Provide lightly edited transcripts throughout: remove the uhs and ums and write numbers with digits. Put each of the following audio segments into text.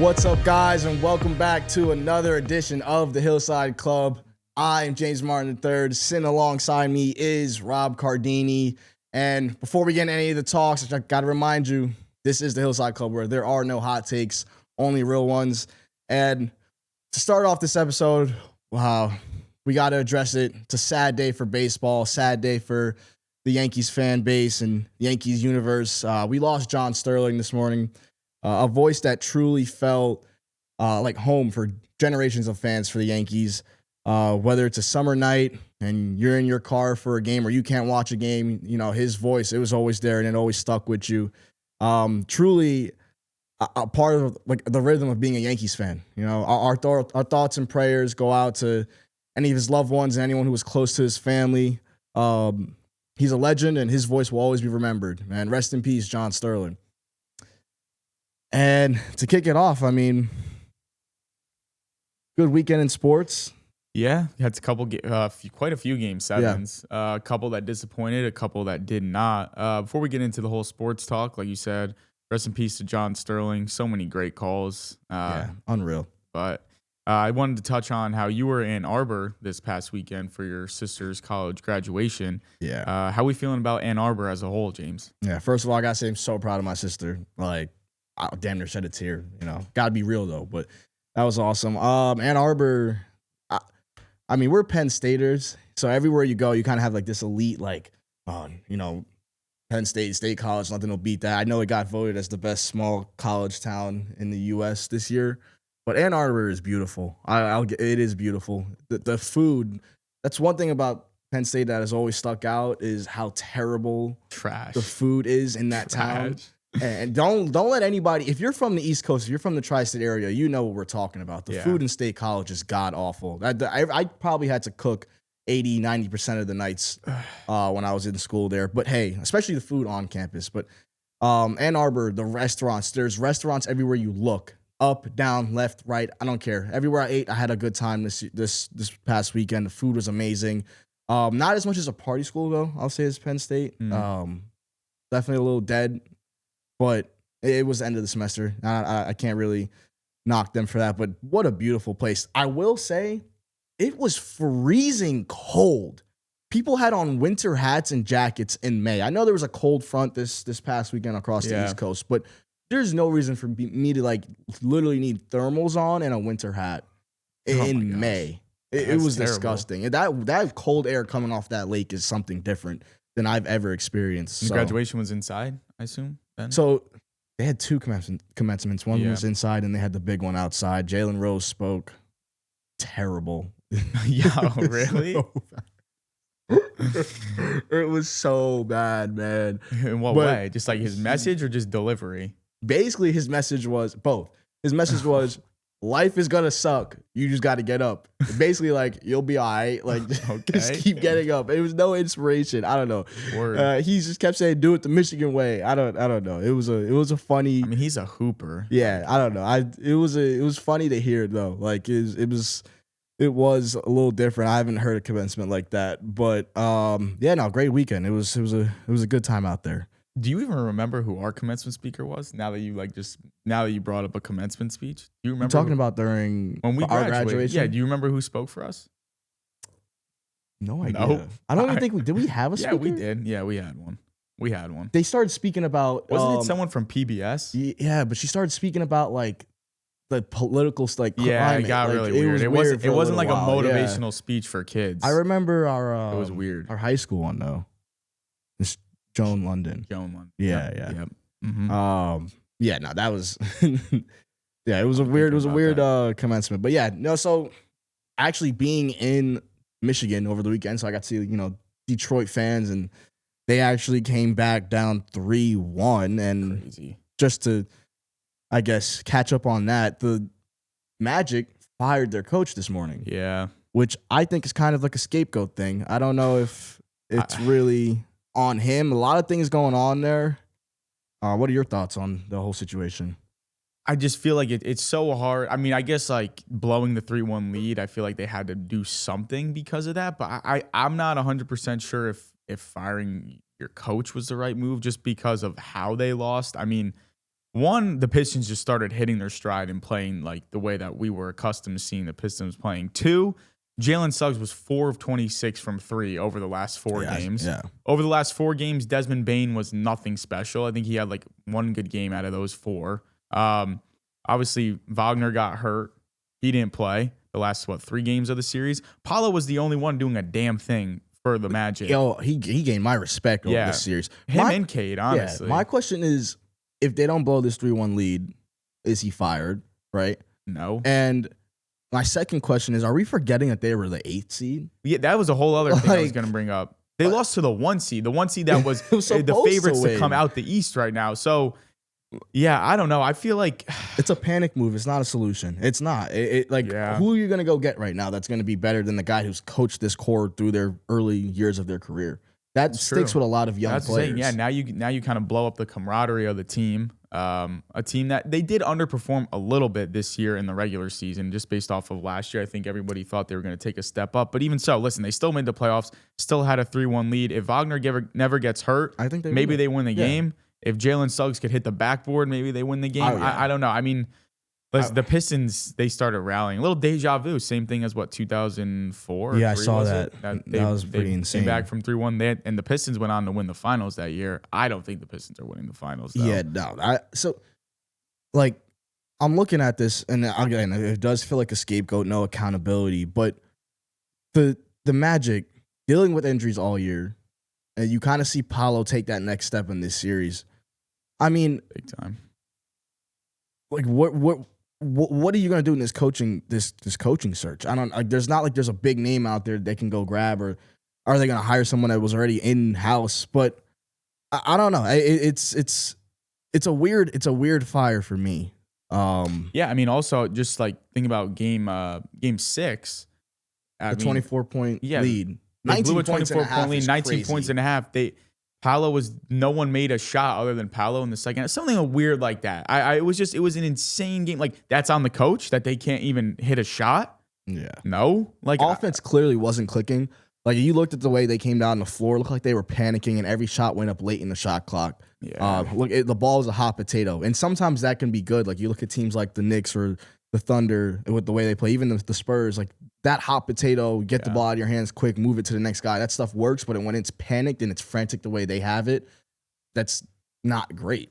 What's up, guys, and welcome back to another edition of the Hillside Club. I'm James Martin III. Sitting alongside me is Rob Cardini. And before we get into any of the talks, I got to remind you, this is the Hillside Club where there are no hot takes, only real ones. And to start off this episode, wow, we got to address it. It's a sad day for baseball, sad day for the Yankees fan base and Yankees universe. We lost John Sterling this morning. A voice that truly felt like home for generations of fans for the Yankees. Whether it's a summer night and you're in your car for a game or you can't watch a game, you know, his voice, it was always there and it always stuck with you. Truly a part of like the rhythm of being a Yankees fan. You know, our thoughts and prayers go out to any of his loved ones and anyone who was close to his family. He's a legend and his voice will always be remembered. Man, rest in peace, John Sterling. And to kick it off, I mean, good weekend in sports. Yeah, had a couple, quite a few game sevens. Yeah. A couple that disappointed, a couple that did not. Before we get into the whole sports talk, like you said, rest in peace to John Sterling. So many great calls. Unreal. But I wanted to touch on how you were in Ann Arbor this past weekend for your sister's college graduation. Yeah. How are we feeling about Ann Arbor as a whole, James? Yeah, first of all, I got to say I'm so proud of my sister. Like, I damn near shed a tear, you know. Got to be real, though. But that was awesome. Ann Arbor, I mean, we're Penn Staters. So everywhere you go, you kind of have like this elite, like, you know, Penn State College, nothing will beat that. I know it got voted as the best small college town in the U.S. this year. But Ann Arbor is beautiful. It is beautiful. The food, that's one thing about Penn State that has always stuck out is how terrible the food is in that town. And don't let anybody, if you're from the East Coast, if you're from the tri-state area, you know what we're talking about. The food in State College is god-awful. I probably had to cook 80, 90% of the nights when I was in school there. But hey, especially the food on campus. But Ann Arbor, the restaurants, there's restaurants everywhere you look. Up, down, left, right, I don't care. Everywhere I ate, I had a good time this past weekend. The food was amazing. Not as much as a party school, though, I'll say, as Penn State. Definitely a little dead. But it was the end of the semester. I can't really knock them for that. But what a beautiful place. I will say it was freezing cold. People had on winter hats and jackets in May. I know there was a cold front this past weekend across the East Coast, but there's no reason for me to like literally need thermals on and a winter hat in May. It was terrible. Disgusting. That cold air coming off that lake is something different than I've ever experienced. The graduation was inside, I assume? Then? So they had two commencements. One was inside, and they had the big one outside. Jalen Rose spoke. Terrible. Yeah, really? It was so bad, man. In what way? Just like his message or just delivery? Basically, his message was both. His message was, life is going to suck. You just got to get up. Basically, like, you'll be all right. Like, just keep getting up. It was no inspiration. I don't know. He just kept saying, do it the Michigan way. I don't know. It was a funny. I mean, he's a hooper. Yeah, I don't know. It was funny to hear, though. Like, it was a little different. I haven't heard a commencement like that. But, great weekend. It was a good time out there. Do you even remember who our commencement speaker was? Now that you brought up a commencement speech, do you remember? You're talking about during our graduation? Yeah. Do you remember who spoke for us? No idea. Nope. I don't even think did we have a speaker? Yeah, we did. Yeah, we had one. They started speaking about. Wasn't it someone from PBS? Yeah, but she started speaking about like the political climate. It got really weird. It wasn't like a motivational speech for kids. I remember it was weird. Our high school one though. Joan London. Yeah. Yep. Mm-hmm. No, that was it was a weird commencement. But yeah, no, so actually being in Michigan over the weekend, so I got to see, you know, Detroit fans, and they actually came back down 3-1. And crazy. Just to, I guess, catch up on that, the Magic fired their coach this morning. Yeah. Which I think is kind of like a scapegoat thing. I don't know if it's really on him. A lot of things going on there. What are your thoughts on the whole situation? I just feel like it's so hard. I mean, I guess like blowing the 3-1 lead, I feel like they had to do something because of that. But I'm not 100% sure if firing your coach was the right move just because of how they lost. I mean, one, the Pistons just started hitting their stride and playing like the way that we were accustomed to seeing the Pistons playing. Two, Jalen Suggs was 4 of 26 from 3 over the last 4 games. Yeah. Over the last 4 games, Desmond Bane was nothing special. I think he had like one good game out of those 4. Obviously, Wagner got hurt. He didn't play the last, 3 games of the series. Paulo was the only one doing a damn thing for the Magic. Yo, he gained my respect over this series. Him and KAT, honestly. Yeah, my question is, if they don't blow this 3-1 lead, is he fired, right? No. And my second question is, are we forgetting that they were the 8th seed? Yeah, that was a whole other thing I was going to bring up. They lost to the 1 seed. The 1 seed that was the favorites to come out the East right now. So, yeah, I don't know. I feel like it's a panic move. It's not a solution. It's not. Who are you going to go get right now that's going to be better than the guy who's coached this core through their early years of their career? That sticks with a lot of young players. Yeah, now you kind of blow up the camaraderie of the team. A team that they did underperform a little bit this year in the regular season, just based off of last year. I think everybody thought they were going to take a step up, but even so, listen, they still made the playoffs, still had a 3-1 lead. If Wagner never gets hurt, I think maybe they win the game. If Jalen Suggs could hit the backboard, maybe they win the game. I don't know. I mean, the Pistons, they started rallying. A little deja vu. Same thing as 2004? Yeah, I saw that. That was pretty insane. Came back from 3-1. And the Pistons went on to win the finals that year. I don't think the Pistons are winning the finals, though. Yeah, no. I'm looking at this, and again, it does feel like a scapegoat, no accountability. But the Magic dealing with injuries all year, and you kind of see Paolo take that next step in this series. I mean, big time. Like what are you gonna do in this coaching search? I don't. There's a big name out there they can go grab, or are they gonna hire someone that was already in house? But I don't know. It's a weird fire for me. Yeah, I mean, also just like think about game 6, the 24-point lead, 19 points lead, 19 points and a half. No one made a shot other than Paolo in the second. Something weird like that. It was an insane game. Like, that's on the coach that they can't even hit a shot. Yeah. No. Like, offense clearly wasn't clicking. Like, you looked at the way they came down the floor, it looked like they were panicking, and every shot went up late in the shot clock. Yeah. The ball was a hot potato. And sometimes that can be good. Like, you look at teams like the Knicks or the Thunder with the way they play, even the Spurs, like that hot potato, get the ball out of your hands quick, move it to the next guy. That stuff works, but when it's panicked and it's frantic the way they have it, that's not great.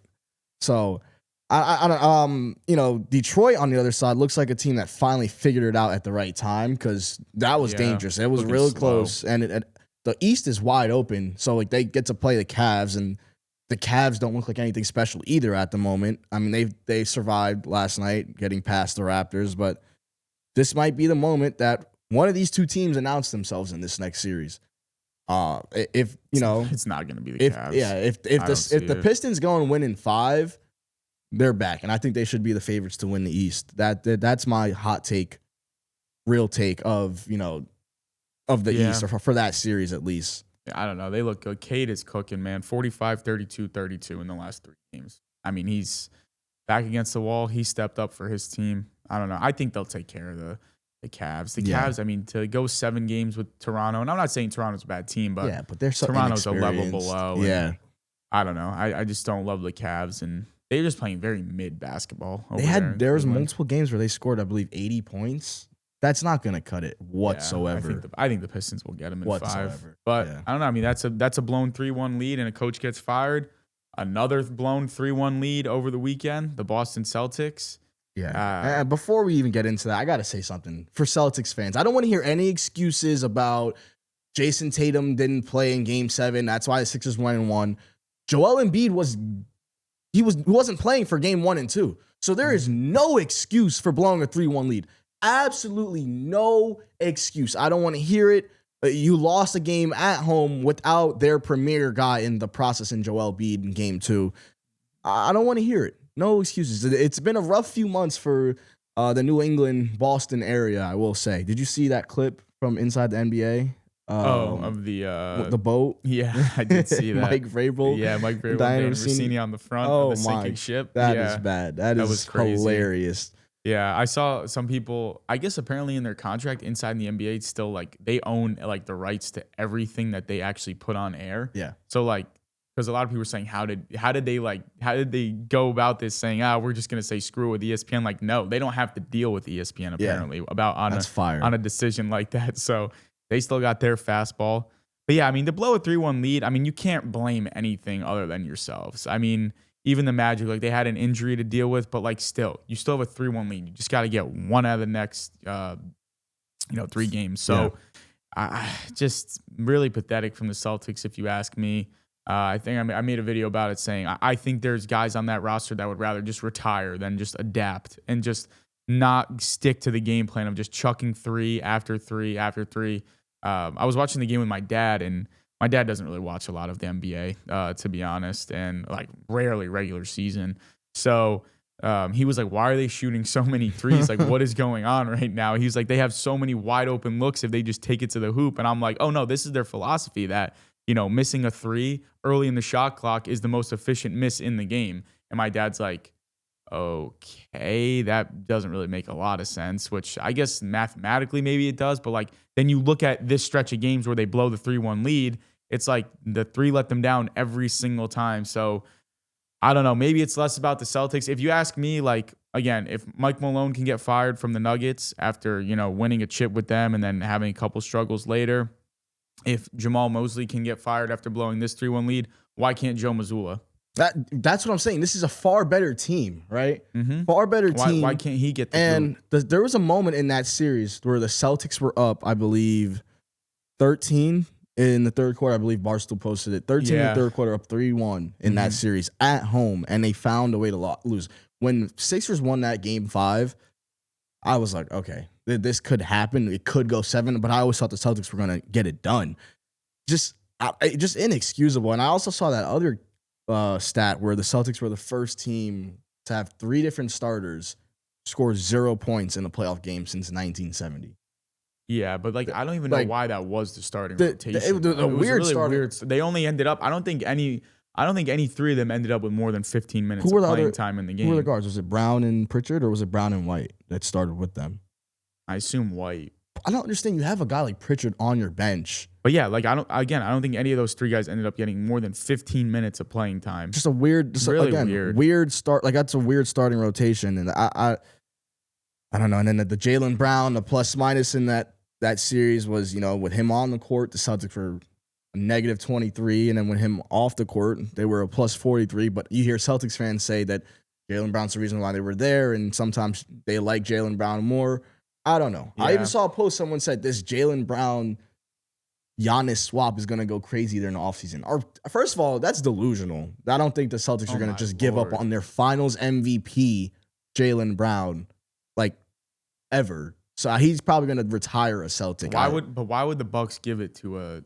So Detroit on the other side looks like a team that finally figured it out at the right time, because that was dangerous. It was really close, and the East is wide open. So like they get to play the Cavs, and the Cavs don't look like anything special either at the moment. I mean, they survived last night, getting past the Raptors, but this might be the moment that one of these two teams announce themselves in this next series. It's not going to be the Cavs. If the Pistons go and win in 5, they're back, and I think they should be the favorites to win the East. That's my hot take, real take of the East, or for that series at least. I don't know. They look good. KAT is cooking, man. 45, 32, 32 in the last 3 games. I mean, he's back against the wall. He stepped up for his team. I don't know. I think they'll take care of the Cavs. The Cavs, I mean, to go 7 games with Toronto, and I'm not saying Toronto's a bad team, but they're so Toronto's a level below. Yeah. I don't know. I just don't love the Cavs, and they're just playing very mid basketball. There was multiple games where they scored, I believe, 80 points. That's not going to cut it whatsoever. Yeah, I think the Pistons will get them in 5. But I don't know. I mean, that's a blown 3-1 lead, and a coach gets fired. Another blown 3-1 lead over the weekend, the Boston Celtics. Yeah. Before we even get into that, I got to say something for Celtics fans. I don't want to hear any excuses about Jason Tatum didn't play in Game 7. That's why the Sixers won and won. Joel Embiid wasn't playing for Game 1 and 2. So there is no excuse for blowing a 3-1 lead. Absolutely no excuse. I don't want to hear it. You lost a game at home without their premier guy in the process in Joel Embiid in Game 2. I don't want to hear it. No excuses. It's been a rough few months for the New England, Boston area, I will say. Did you see that clip from inside the NBA? Of the boat? Yeah, I did see that. Mike Vrabel. Yeah, Mike Vrabel, Dan Rossini on the front of the sinking ship. That is bad. That was crazy. Hilarious. Yeah, I saw some people, I guess apparently in their contract inside the NBA, it's still like they own like the rights to everything that they actually put on air. Yeah. So like because a lot of people were saying, how did they go about this saying, we're just going to say screw with ESPN? Like, no, they don't have to deal with ESPN apparently on a decision like that. So they still got their fastball. But yeah, I mean, to blow a 3-1 lead, I mean, you can't blame anything other than yourselves. I mean, even the Magic, like they had an injury to deal with, but like still, you still have a 3-1 lead. You just got to get one out of the next, 3 games. So just really pathetic from the Celtics, if you ask me. I think I made a video about it saying I think there's guys on that roster that would rather just retire than just adapt and just not stick to the game plan of just chucking 3 after 3 after 3. I was watching the game with my dad, and my dad doesn't really watch a lot of the NBA, to be honest, and like rarely regular season. So he was like, why are they shooting so many threes? Like, what is going on right now? He's like, they have so many wide open looks if they just take it to the hoop. And I'm like, oh no, this is their philosophy that, missing a 3 early in the shot clock is the most efficient miss in the game. And my dad's like, okay, that doesn't really make a lot of sense, which I guess mathematically maybe it does. But like, then you look at this stretch of games where they blow the 3-1 lead. It's like the 3 let them down every single time. So I don't know. Maybe it's less about the Celtics. If you ask me, like, again, if Mike Malone can get fired from the Nuggets after, winning a chip with them and then having a couple struggles later, if Jamahl Mosley can get fired after blowing this 3-1 lead, why can't Joe Mazzulla? That's what I'm saying. This is a far better team, right? Mm-hmm. Far better team. Why can't he get the And there was a moment in that series where the Celtics were up, I believe, 13 in the third quarter. I believe Barstool posted it. 13 in the third quarter, up 3-1 in that series at home, and they found a way to lose. When Sixers won that game 5, I was like, okay, this could happen. It could go 7, but I always thought the Celtics were going to get it done. Just inexcusable. And I also saw that other stat where the Celtics were the first team to have 3 different starters score 0 points in a playoff game since 1970. Yeah, but like I don't even know why that was the starting rotation. The weird starter. They only ended up. I don't think any 3 of them ended up with more than 15 minutes of playing time in the game. Who were the guards? Was it Brown and Pritchard, or was it Brown and White that started with them? I assume White. I don't understand. You have a guy like Pritchard on your bench. But yeah, like I don't think any of those 3 guys ended up getting more than 15 minutes of playing time. Just a weird, weird start. Like that's a weird starting rotation, and I don't know. And then the Jaylen Brown, the plus minus in that series was, with him on the court, the Celtics were a negative 23, and then with him off the court, they were a plus 43. But you hear Celtics fans say that Jaylen Brown's the reason why they were there, and sometimes they like Jaylen Brown more. I don't know. Yeah. I even saw a post, someone said this Jaylen Brown Giannis swap is going to go crazy during the offseason. First of all, that's delusional. I don't think the Celtics are going to just give up on their finals MVP, Jaylen Brown, like, ever. So he's probably going to retire a Celtic. Why would the Bucks give it to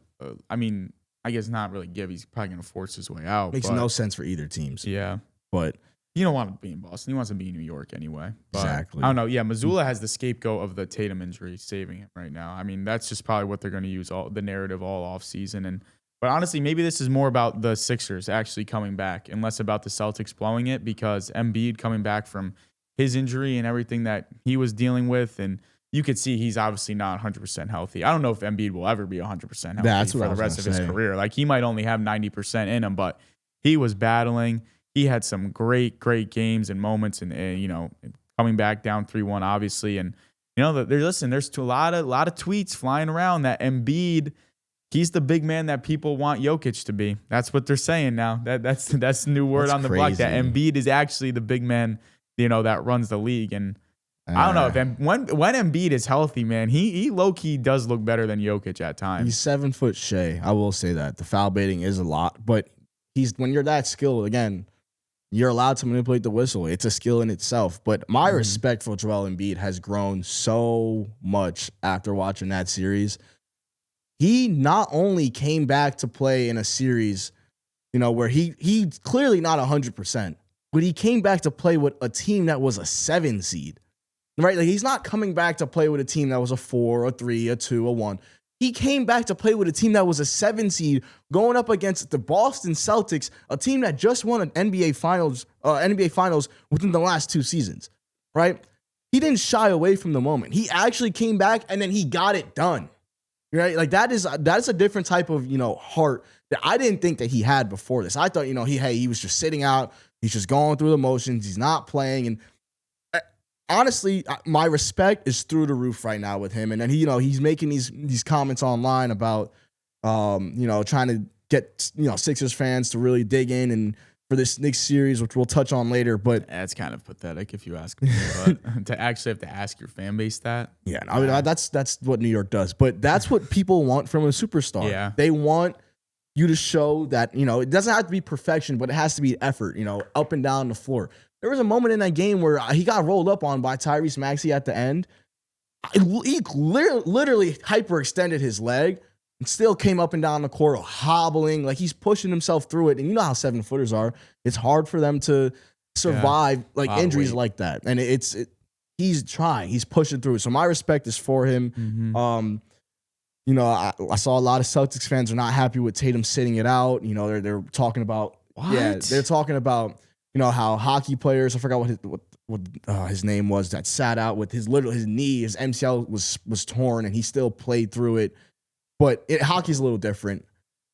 I mean, I guess not really give. He's probably going to force his way out. Makes no sense for either teams. Yeah. But you don't want to be in Boston. He wants to be in New York anyway. But exactly. I don't know. Yeah, Mazzulla has the scapegoat of the Tatum injury saving him right now. I mean, that's just probably what they're going to use the narrative all off season. But honestly, maybe this is more about the Sixers actually coming back and less about the Celtics blowing it, because Embiid coming back from his injury and everything that he was dealing with, and you could see he's obviously not 100% healthy. I don't know if Embiid will ever be 100% healthy for the rest of his career. Like, he might only have 90% in him, but he was battling. He had some great games and moments, and coming back down 3-1, obviously. And there's a lot of tweets flying around that Embiid, he's the big man that people want Jokic to be. That's what they're saying now. That's the new word on the block. That Embiid is actually the big man, that runs the league. And I don't know if when Embiid is healthy, man, he low key does look better than Jokic at times. He's 7 foot Shea. I will say that the foul baiting is a lot, but when you're that skilled, again, you're allowed to manipulate the whistle. It's a skill in itself. But my respect for Joel Embiid has grown so much after watching that series. He not only came back to play in a series, where he's clearly not 100%, but he came back to play with a team that was a 7 seed. Right? Like, he's not coming back to play with a team that was a 4, a 3, a 2, a 1. He came back to play with a team that was a 7 seed going up against the Boston Celtics, a team that just won an NBA Finals within the last 2 seasons, right? He didn't shy away from the moment. He actually came back and then he got it done. right? Like that is a different type of, heart that I didn't think that he had before this. I thought, he was just sitting out. He's just going through the motions. He's not playing. And honestly, my respect is through the roof right now with him. And then he's making these comments online about, trying to get, Sixers fans to really dig in and for this Knicks series, which we'll touch on later. But that's kind of pathetic if you ask me. But to actually have to ask your fan base that. Yeah, I mean, that's what New York does. But that's what people want from a superstar. Yeah. They want you to show that, it doesn't have to be perfection, but it has to be effort, up and down the floor. There was a moment in that game where he got rolled up on by Tyrese Maxey at the end. He literally hyperextended his leg and still came up and down the court hobbling. Like he's pushing himself through it. And you know how 7-footers are. It's hard for them to survive injuries like that. And he's trying. He's pushing through it. So my respect is for him. Mm-hmm. I saw a lot of Celtics fans are not happy with Tatum sitting it out. They're talking about they're talking about how hockey players, I forgot what his name was, that sat out with his knee, his MCL was torn and he still played through it. But hockey's a little different.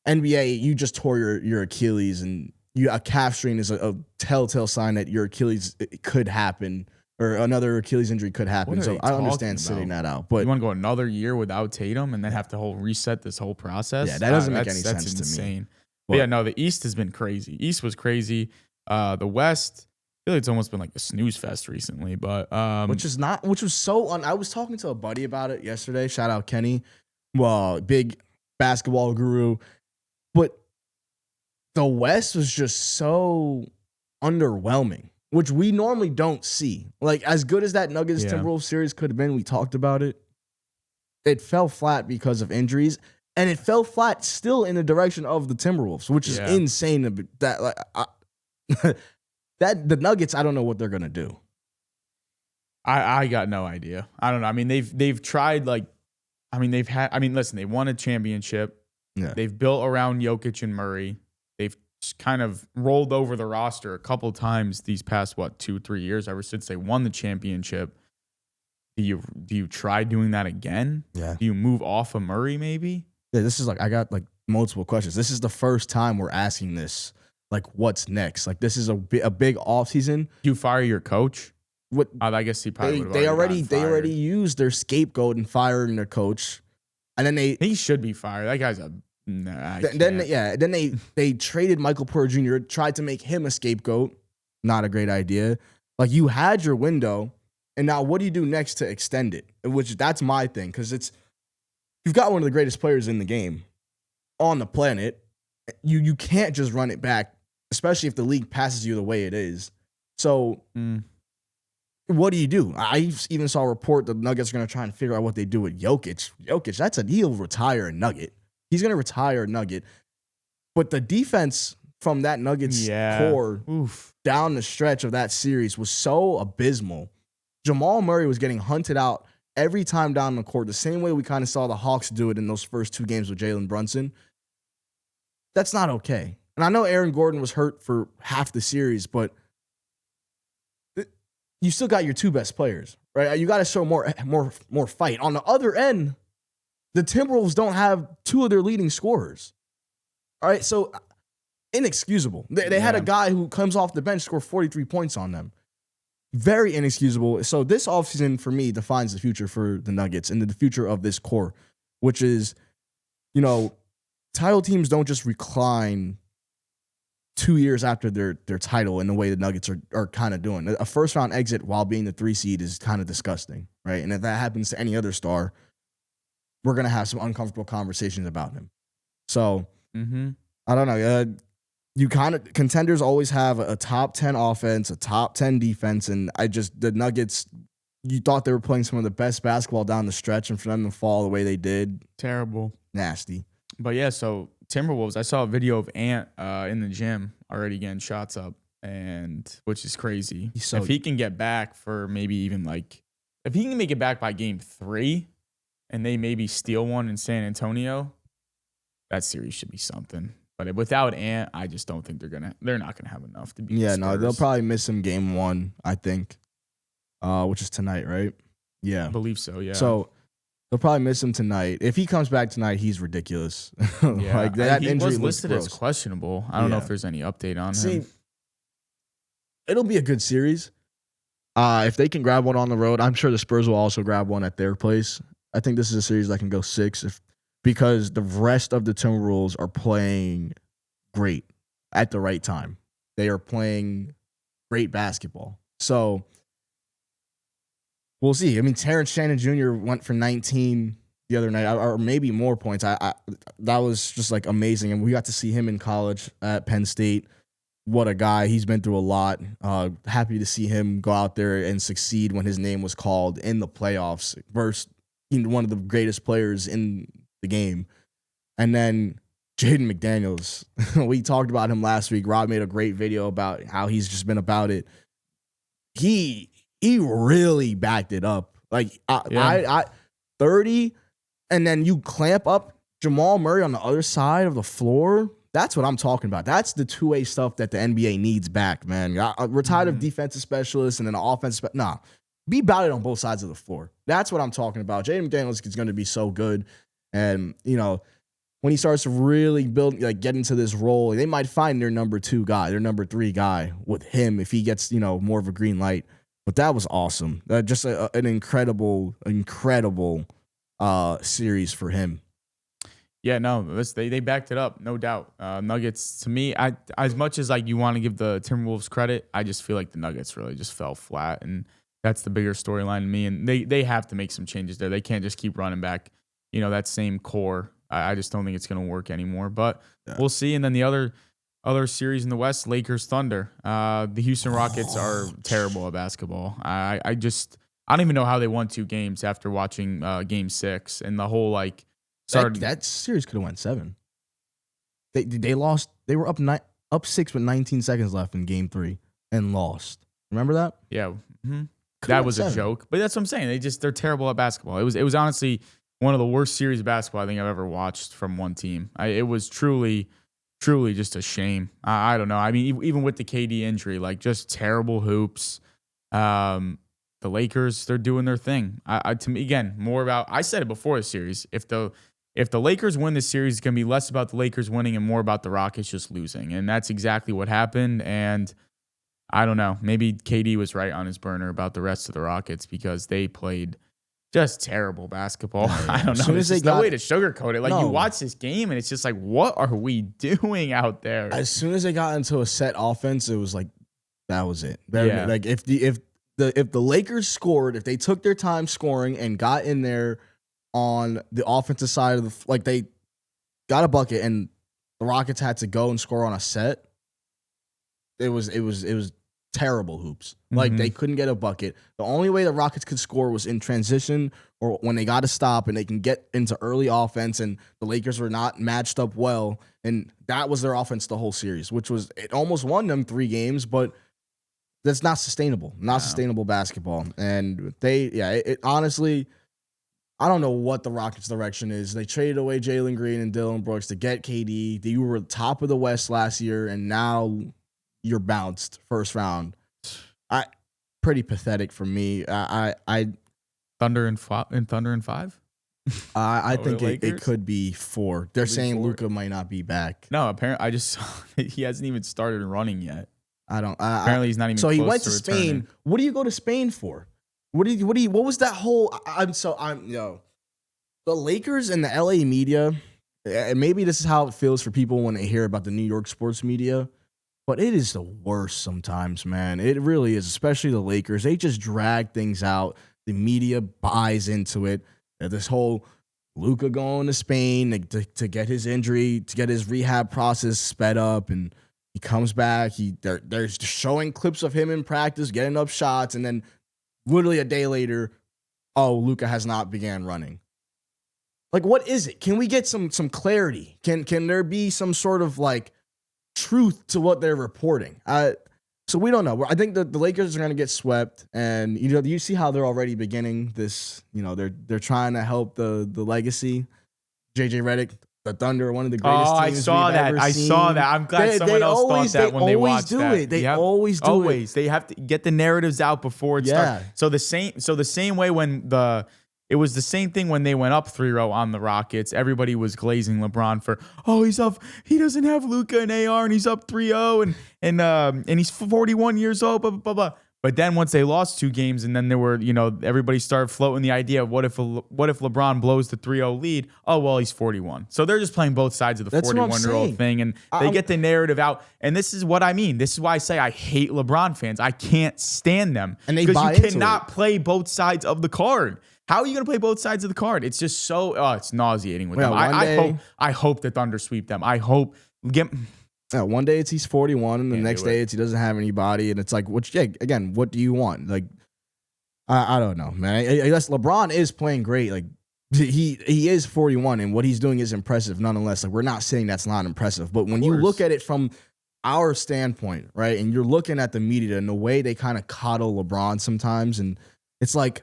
NBA, you just tore your Achilles, and a calf strain is a telltale sign that your Achilles could happen, or another Achilles injury could happen. So I understand sitting that out. But you want to go another year without Tatum and then have to reset this whole process? Yeah, that doesn't make any sense to me. That's insane. But yeah, no, the East has been crazy. East was crazy. The West, I feel like it's almost been like a snooze fest recently. But which was so I was talking to a buddy about it yesterday. Shout out Kenny. Well, big basketball guru. But the West was just so underwhelming, which we normally don't see. Like, as good as that Nuggets Timberwolves series could have been, we talked about it. It fell flat because of injuries, and it fell flat still in the direction of the Timberwolves, which is insane. That the Nuggets, I don't know what they're gonna do. I got no idea. I don't know. I mean, they've tried listen, they won a championship. Yeah. They've built around Jokic and Murray. They've kind of rolled over the roster a couple times these past 2-3 years, ever since they won the championship. Do you try doing that again? Yeah. Do you move off of Murray maybe? Yeah, this is I got multiple questions. This is the first time we're asking this. What's next? This is a big offseason. Do you fire your coach? What? I guess he probably they already used their scapegoat in firing their coach, and then he should be fired. That guy's then they traded Michael Porter Jr. tried to make him a scapegoat. Not a great idea. You had your window, and now what do you do next to extend it? Which that's my thing, because you've got one of the greatest players in the game on the planet. You can't just run it back, especially if the league passes you the way it is. So. What do you do? I even saw a report the Nuggets are going to try and figure out what they do with Jokic. Jokic, he'll retire a Nugget. He's going to retire a Nugget. But the defense from that Nuggets core down the stretch of that series was so abysmal. Jamahl Murray was getting hunted out every time down the court, the same way we kind of saw the Hawks do it in those first 2 games with Jalen Brunson. That's not okay. And I know Aaron Gordon was hurt for half the series, but you still got your 2 best players, right? You got to show more fight. On the other end, the Timberwolves don't have 2 of their leading scorers. All right, so inexcusable. They had a guy who comes off the bench, score 43 points on them. Very inexcusable. So this offseason, for me, defines the future for the Nuggets and the future of this core, which is, title teams don't just recline 2 years after their title in the way the Nuggets are kind of doing. A first-round exit while being the 3 seed is kind of disgusting, right? And if that happens to any other star, we're going to have some uncomfortable conversations about him. So, I don't know. Contenders always have a top 10 offense, a top 10 defense, and the Nuggets, you thought they were playing some of the best basketball down the stretch, and for them to fall the way they did. Terrible. Nasty. But yeah, so Timberwolves, I saw a video of Ant in the gym already getting shots up, and which is crazy. If he can get back for maybe even if he can make it back by game 3 and they maybe steal one in San Antonio, that series should be something. But without Ant, I just don't think they're not gonna have enough to beat the Spurs. No, they'll probably miss him game 1, I think. Which is tonight, right? Yeah. I believe so, yeah. So They'll probably miss him tonight. If he comes back tonight, he's ridiculous. Yeah, like that he injury was listed as gross. questionable. I don't know if there's any update on him. It'll be a good series. If they can grab one on the road, I'm sure the Spurs will also grab one at their place. I think this is a series that can go 6 because the rest of the Timberwolves are playing great at the right time. They are playing great basketball. So we'll see. I mean, Terrence Shannon Jr. went for 19 the other night, or maybe more points. That was just like amazing. And we got to see him in college at Penn State. What a guy. He's been through a lot. Happy to see him go out there and succeed when his name was called in the playoffs versus one of the greatest players in the game. And then Jaden McDaniels. We talked about him last week. Rob made a great video about how he's just been about it. He really backed it up. Like I 30, and then you clamp up Jamal Murray on the other side of the floor. That's what I'm talking about. That's the two-way stuff that the NBA needs back, man. We're tired of defensive specialists and then offensive. Nah, be about it on both sides of the floor. That's what I'm talking about. Jaden McDaniels is going to be so good, and when he starts to really build, like get into this role, they might find their number 2 guy, their number 3 guy with him if he gets more of a green light. But that was awesome. Just an incredible series for him. Yeah, no, they backed it up, no doubt. Nuggets, to me, as much as like you want to give the Timberwolves credit, I just feel like the Nuggets really just fell flat, and that's the bigger storyline to me. And they have to make some changes there. They can't just keep running back, that same core. I just don't think it's going to work anymore. But we'll see. And then the other series in the West, Lakers Thunder. The Houston Rockets are terrible at basketball. I don't even know how they won 2 games after watching Game 6 and the whole like. That series could have went 7. They lost. They were up 6 with 19 seconds left in Game 3 and lost. Remember that? Yeah, that was 7. A joke. But that's what I'm saying. They're terrible at basketball. It was honestly one of the worst series of basketball I think I've ever watched from one team. It was truly just a shame. I don't know. I mean, even with the KD injury, like just terrible hoops. The Lakers, they're doing their thing. To me, again, more about. I said it before the series. If the Lakers win this series, it's going to be less about the Lakers winning and more about the Rockets just losing. And that's exactly what happened. And I don't know. Maybe KD was right on his burner about the rest of the Rockets because they played just terrible basketball. I don't know. There's just no way to sugarcoat it. Like, you watch this game and it's just like, what are we doing out there? As soon as they got into a set offense, it was like, that was it. Yeah. Like, if the Lakers scored, if they took their time scoring and got in there on the offensive side of they got a bucket and the Rockets had to go and score on a set. It was terrible hoops. Like they couldn't get a bucket. The only way the Rockets could score was in transition or when they got to stop and they can get into early offense, and the Lakers were not matched up well, and that was their offense the whole series, which was it almost won them 3 games, but that's not sustainable. Sustainable basketball. And it honestly, I don't know what the Rockets' direction is. They traded away Jalen Green and Dylan Brooks to get KD. You were top of the West last year, and now you're bounced first round. Pretty pathetic for me. Thunder in 5. I think it could be 4. They're saying Luka might not be back. No, apparently I just saw he hasn't even started running yet. Apparently he's not even. So close he went to returning. Spain. What do you go to Spain for? What was that whole? The Lakers and the LA media, and maybe this is how it feels for people when they hear about the New York sports media, but it is the worst sometimes, man. It really is, especially the Lakers. They just drag things out. The media buys into it. This whole Luka going to Spain to get his injury, to get his rehab process sped up, and he comes back. They're showing clips of him in practice, getting up shots, and then literally a day later, Luka has not began running. Like, what is it? Can we get some clarity? Can there be some sort of like truth to what they're reporting? So we don't know. I think the Lakers are going to get swept, and you see how they're already beginning this. They're trying to help the legacy. JJ Redick, the Thunder, one of the greatest teams we've ever seen. Saw that. I'm glad someone else thought that when they watched that. They always do it. They have to get the narratives out before it starts. So the same way when the It was the same thing when they went up 3-0 on the Rockets. Everybody was glazing LeBron for, he's up. He doesn't have Luka and AR, and he's up 3-0, and he's 41 years old, blah, blah, blah, blah. But then once they lost 2 games, and then there were, everybody started floating the idea of what if LeBron blows the 3-0 lead? Oh, well, he's 41. So they're just playing both sides of the 41-year-old thing, and they get the narrative out. And this is what I mean. This is why I say I hate LeBron fans. I can't stand them. And they because you cannot play both sides of the card. How are you going to play both sides of the card? It's just so, it's nauseating with them. I hope the Thunder sweep them. I hope one day he's 41, and the next day he doesn't have anybody, and it's like, what do you want? Like, I don't know, man. I guess LeBron is playing great. Like, he is 41, and what he's doing is impressive, nonetheless. Like, we're not saying that's not impressive, but when you look at it from our standpoint, right, and you're looking at the media and the way they kind of coddle LeBron sometimes, and it's like,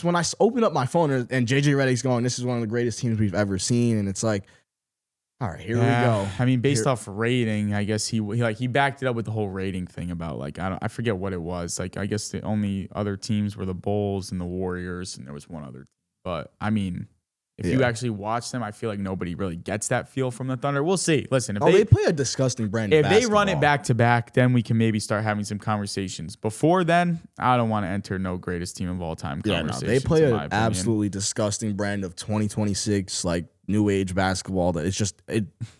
when I open up my phone and JJ Redick's going, this is one of the greatest teams we've ever seen, and it's like, all right, here we go. I mean, based off rating, I guess he backed it up with the whole rating thing about, like, I forget what it was. Like, I guess the only other teams were the Bulls and the Warriors, and there was one other. But I mean, if you actually watch them, I feel like nobody really gets that feel from the Thunder. We'll see. Listen, if they play a disgusting brand of basketball. If they run it back to back, then we can maybe start having some conversations. Before then, I don't want to enter no greatest team of all time conversations. They play an absolutely disgusting brand of 2026, like, new age basketball that it's just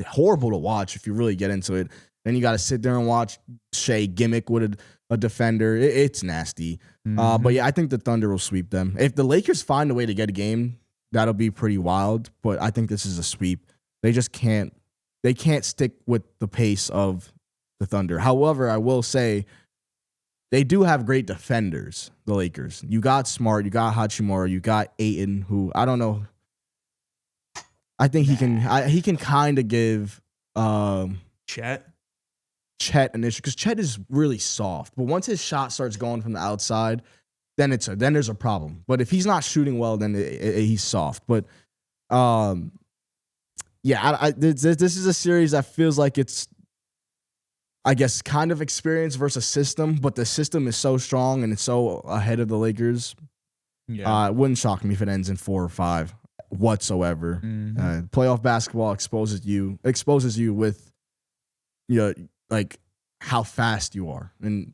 horrible to watch if you really get into it. Then you got to sit there and watch Shea gimmick with a defender. It's nasty. But yeah, I think the Thunder will sweep them. If the Lakers find a way to get a game, that'll be pretty wild. But I think this is a sweep. They just can't. They can't stick with the pace of the Thunder. However, I will say they do have great defenders. The Lakers. You got Smart. You got Hachimura. You got Ayton, who I don't know. I think he can kind of give Chet an issue because Chet is really soft. But once his shot starts going from the outside, then there's a problem. But if he's not shooting well, then he's soft. But this is a series that feels like it's, I guess, kind of experience versus system. But the system is so strong and it's so ahead of the Lakers. Yeah, it wouldn't shock me if it ends in 4 or 5. Whatsoever. Playoff basketball exposes you with, like how fast you are, and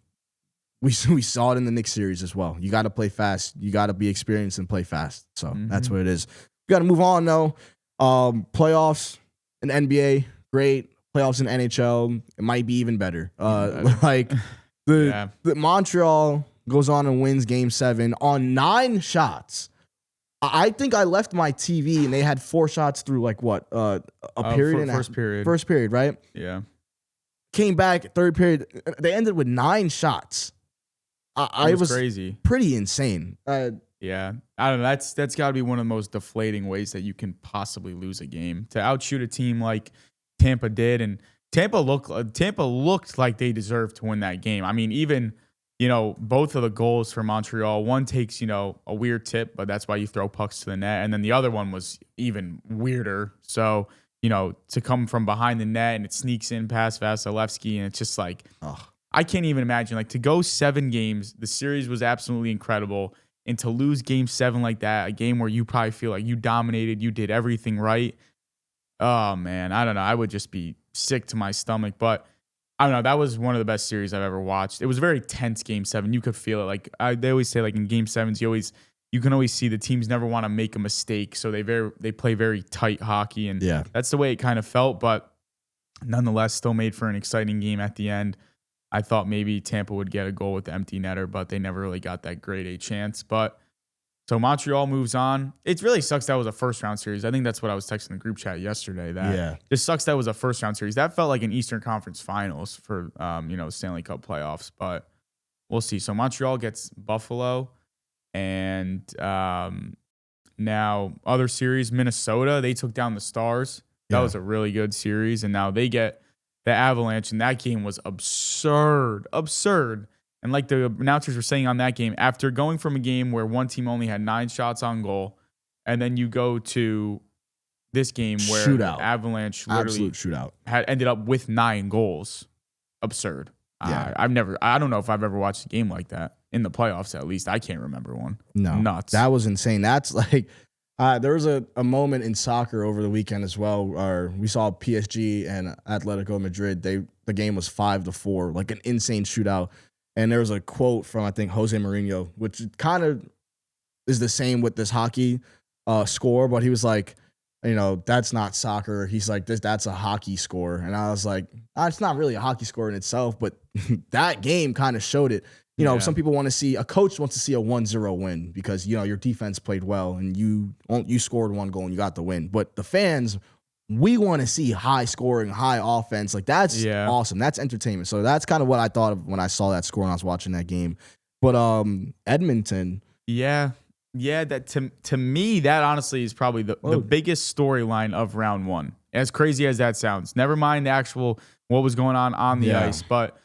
we saw it in the Knicks series as well. You got to play fast, you got to be experienced and play fast. So that's what it is. We got to move on though. Playoffs in NBA, great. Playoffs in NHL, it might be even better. Like the Montreal goes on and wins Game 7 on 9 shots. I think I left my TV and they had 4 shots through like what a period and first period, right? Yeah. Came back third period. They ended with 9 shots. It was crazy, pretty insane. Yeah, I don't know. That's got to be one of the most deflating ways that you can possibly lose a game, to outshoot a team like Tampa did, and Tampa looked like they deserved to win that game. I mean, even. Both of the goals for Montreal, one takes, a weird tip, but that's why you throw pucks to the net. And then the other one was even weirder. So, to come from behind the net and it sneaks in past Vasilevsky, and it's just like, I can't even imagine. Like, to go 7 games, the series was absolutely incredible. And to lose Game 7 like that, a game where you probably feel like you dominated, you did everything right. Oh, man, I don't know. I would just be sick to my stomach. But I don't know. That was one of the best series I've ever watched. It was a very tense Game 7. You could feel it. Like they always say, like in Game 7s, you can always see the teams never want to make a mistake, so they play very tight hockey, and that's the way it kind of felt. But nonetheless, still made for an exciting game at the end. I thought maybe Tampa would get a goal with the empty netter, but they never really got that grade A chance. But so Montreal moves on. It really sucks that was a first-round series. I think that's what I was texting the group chat yesterday. Just sucks that was a first-round series. That felt like an Eastern Conference Finals for Stanley Cup playoffs. But we'll see. So Montreal gets Buffalo, and now other series, Minnesota, they took down the Stars. That was a really good series, and now they get the Avalanche, and that game was absurd. And like the announcers were saying on that game, after going from a game where one team only had 9 shots on goal, and then you go to this game where Avalanche literally absolute shootout had ended up with 9 goals. Absurd. Yeah. I don't know if I've ever watched a game like that in the playoffs. At least I can't remember one. No, Nuts. That was insane. That's like, there was a moment in soccer over the weekend as well, where we saw PSG and Atletico Madrid. The game was 5-4, like an insane shootout. And there was a quote from, I think, Jose Mourinho, which kind of is the same with this hockey score, but he was like, that's not soccer. He's like, that's a hockey score. And I was like, it's not really a hockey score in itself, but that game kind of showed it. Some people want to see, a coach wants to see a 1-0 win because, your defense played well and you scored one goal and you got the win. But the fans, we want to see high scoring, high offense. Like, that's awesome. That's entertainment. So that's kind of what I thought of when I saw that score and I was watching that game. But Edmonton. Yeah. Yeah, that to me, that honestly is probably the biggest storyline of round one. As crazy as that sounds. Never mind the actual what was going on the ice. But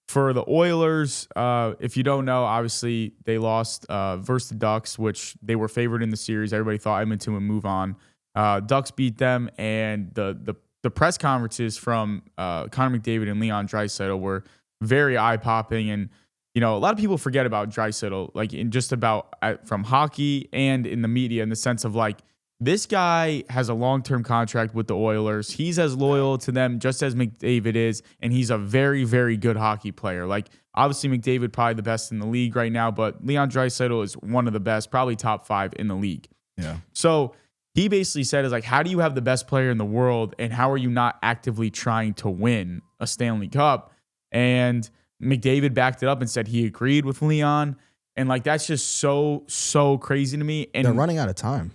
for the Oilers, if you don't know, obviously they lost versus the Ducks, which they were favored in the series. Everybody thought Edmonton would move on. Ducks beat them, and the press conferences from Connor McDavid and Leon Draisaitl were very eye-popping. And a lot of people forget about Draisaitl, like in just about from hockey and in the media, in the sense of like, this guy has a long-term contract with the Oilers. He's as loyal to them just as McDavid is, and he's a very, very good hockey player. Like, obviously McDavid probably the best in the league right now, but Leon Draisaitl is one of the best, probably top 5 in the league. Yeah. So he basically said, is like, how do you have the best player in the world, and how are you not actively trying to win a Stanley Cup? And McDavid backed it up and said he agreed with Leon. And like, that's just so crazy to me. And they're running out of time.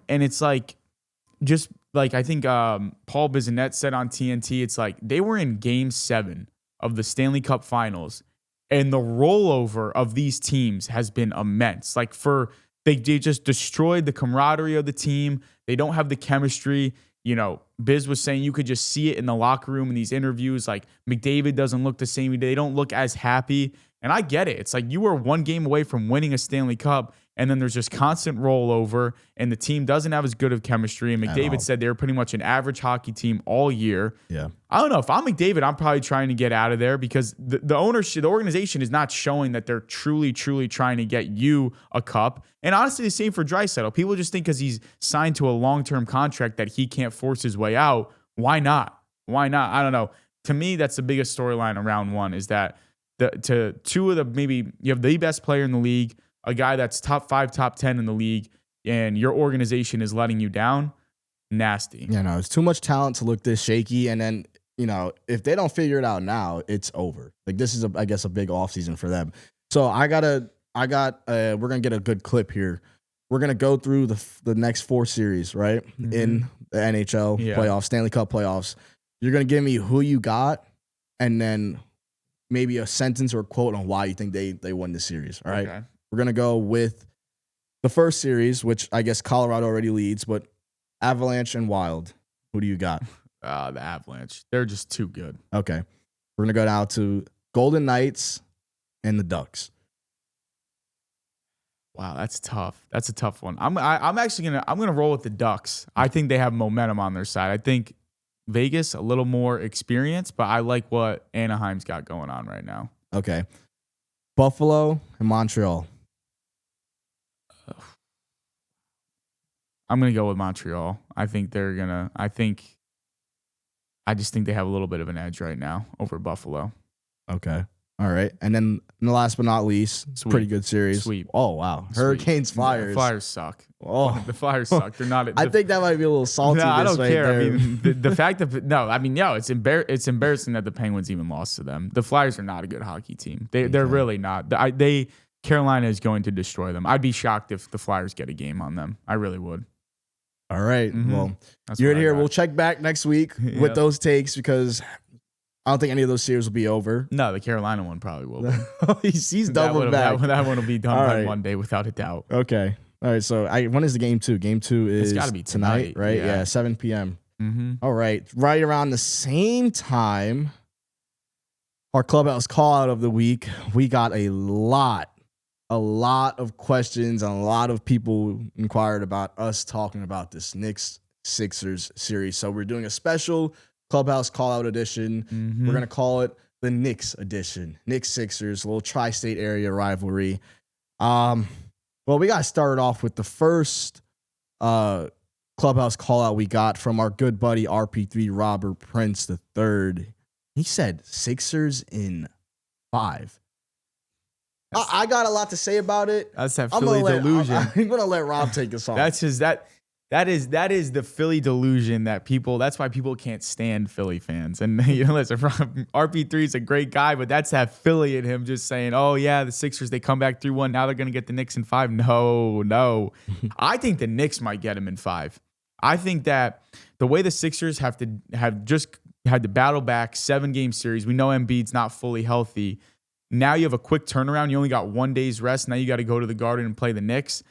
And it's like, just like, I think Paul Bissonnette said on TNT, it's like they were in game 7 of the Stanley Cup Finals, and the rollover of these teams has been immense. Like, they just destroyed the camaraderie of the team. They don't have the chemistry. Biz was saying you could just see it in the locker room in these interviews. Like, McDavid doesn't look the same. They don't look as happy. And I get it. It's like you were one game away from winning a Stanley Cup, and then there's just constant rollover, and the team doesn't have as good of chemistry. And McDavid said they were pretty much an average hockey team all year. Yeah. I don't know. If I'm McDavid, I'm probably trying to get out of there because the ownership, the organization is not showing that they're truly trying to get you a cup. And honestly, the same for Draisaitl. People just think because he's signed to a long-term contract that he can't force his way out. Why not? I don't know. To me, that's the biggest storyline around one, is that two of the, maybe you have the best player in the league, a guy that's top 5, top 10 in the league, and your organization is letting you down. Nasty. It's too much talent to look this shaky. And then, if they don't figure it out now, it's over. Like, this is, I guess, a big offseason for them. So we're going to get a good clip here. We're going to go through the next 4 series, right? Mm-hmm. In the NHL playoffs, Stanley Cup playoffs. You're going to give me who you got, and then maybe a sentence or a quote on why you think they won this series. All right. Okay. We're going to go with the first series, which I guess Colorado already leads, but Avalanche and Wild. Who do you got? The Avalanche. They're just too good. Okay. We're going to go down to Golden Knights and the Ducks. Wow, that's tough. That's a tough one. I'm gonna roll with the Ducks. I think they have momentum on their side. I think Vegas a little more experience, but I like what Anaheim's got going on right now. Okay. Buffalo and Montreal. I'm going to go with Montreal. I just think they have a little bit of an edge right now over Buffalo. Okay. All right. And then last but not least, pretty good series. Sweep. Oh, wow. Sweep. Hurricanes, Flyers. The Flyers suck. Oh. The Flyers suck. They're not. I think that might be a little salty. No, I don't care. There. I mean, the fact that it's embarrassing that the Penguins even lost to them. The Flyers are not a good hockey team. They're really not. Carolina is going to destroy them. I'd be shocked if the Flyers get a game on them. I really would. All right. Mm-hmm. Well, you're here. We'll check back next week with those takes because I don't think any of those series will be over. No, the Carolina one probably will be. He's double back. That one will be done by Monday without a doubt. Okay. All right. So when is the game 2? Game 2 is it's gotta be tonight, right? Yeah, 7 p.m. Mm-hmm. All right. Right around the same time, our Clubhouse Callout of the week, we got a lot of questions and a lot of people inquired about us talking about this Knicks-Sixers series. So we're doing a special Clubhouse Callout edition. Mm-hmm. We're going to call it the Knicks edition. Knicks-Sixers, a little tri-state area rivalry. Well, we got started off with the first Clubhouse call-out we got from our good buddy RP3, Robert Prince III. He said Sixers in 5. I got a lot to say about it. That's that Philly delusion. I'm going to let Rob take us off. That's just that is the Philly delusion that people. That's why people can't stand Philly fans. And listen, RP3 is a great guy, but that's that Philly in him just saying, "Oh yeah, the Sixers they come back 3-1. Now they're gonna get the Knicks in 5." No. I think the Knicks might get them in 5. I think that the way the Sixers have just had to battle back 7-game series. We know Embiid's not fully healthy. Now you have a quick turnaround. You only got 1 day's rest. Now you got to go to the Garden and play the Knicks.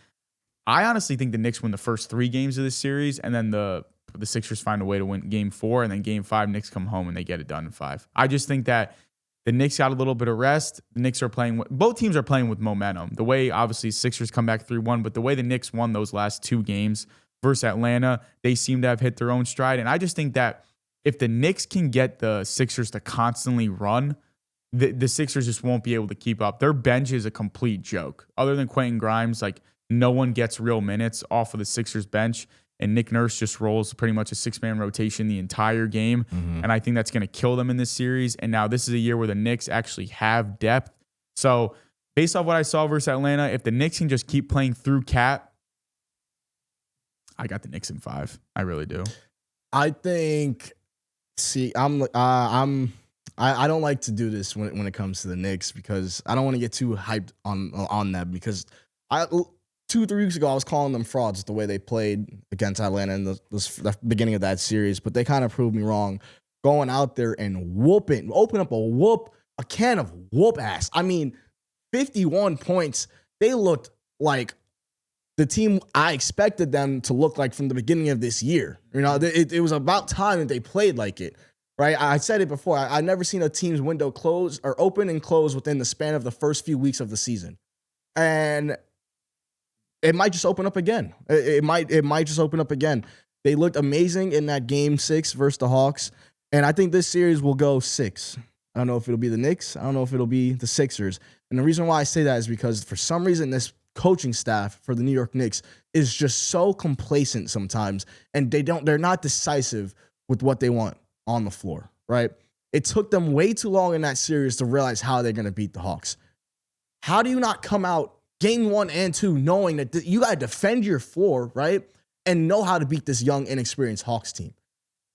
I honestly think the Knicks win the first 3 games of this series, and then the Sixers find a way to win Game 4, and then Game 5, Knicks come home and they get it done in 5. I just think that the Knicks got a little bit of rest. The Knicks are both teams are playing with momentum. The way, obviously, Sixers come back 3-1, but the way the Knicks won those last 2 games versus Atlanta, they seem to have hit their own stride. And I just think that if the Knicks can get the Sixers to constantly run, the Sixers just won't be able to keep up. Their bench is a complete joke. Other than Quentin Grimes, no one gets real minutes off of the Sixers bench, and Nick Nurse just rolls pretty much a 6-man rotation the entire game. And I think that's going to kill them in this series. And now this is a year where the Knicks actually have depth. So based off what I saw versus Atlanta, if the Knicks can just keep playing through KAT, I got the Knicks in 5. I really do. I think. I don't like to do this when it comes to the Knicks because I don't want to get too hyped on them because 2-3 weeks ago I was calling them frauds the way they played against Atlanta in the beginning of that series, but they kind of proved me wrong. Going out there and open up a can of whoop ass. I mean, 51 points. They looked like the team I expected them to look like from the beginning of this year. It was about time that they played like it. Right, I said it before. I've never seen a team's window close or open and close within the span of the first few weeks of the season, and it might just open up again. It might just open up again. They looked amazing in that Game 6 versus the Hawks, and I think this series will go 6. I don't know if it'll be the Knicks. I don't know if it'll be the Sixers. And the reason why I say that is because for some reason this coaching staff for the New York Knicks is just so complacent sometimes, and they're not decisive with what they want on the floor, right? It took them way too long in that series to realize how they're going to beat the Hawks. How do you not come out Game 1 and 2 knowing that you got to defend your floor, right? And know how to beat this young, inexperienced Hawks team.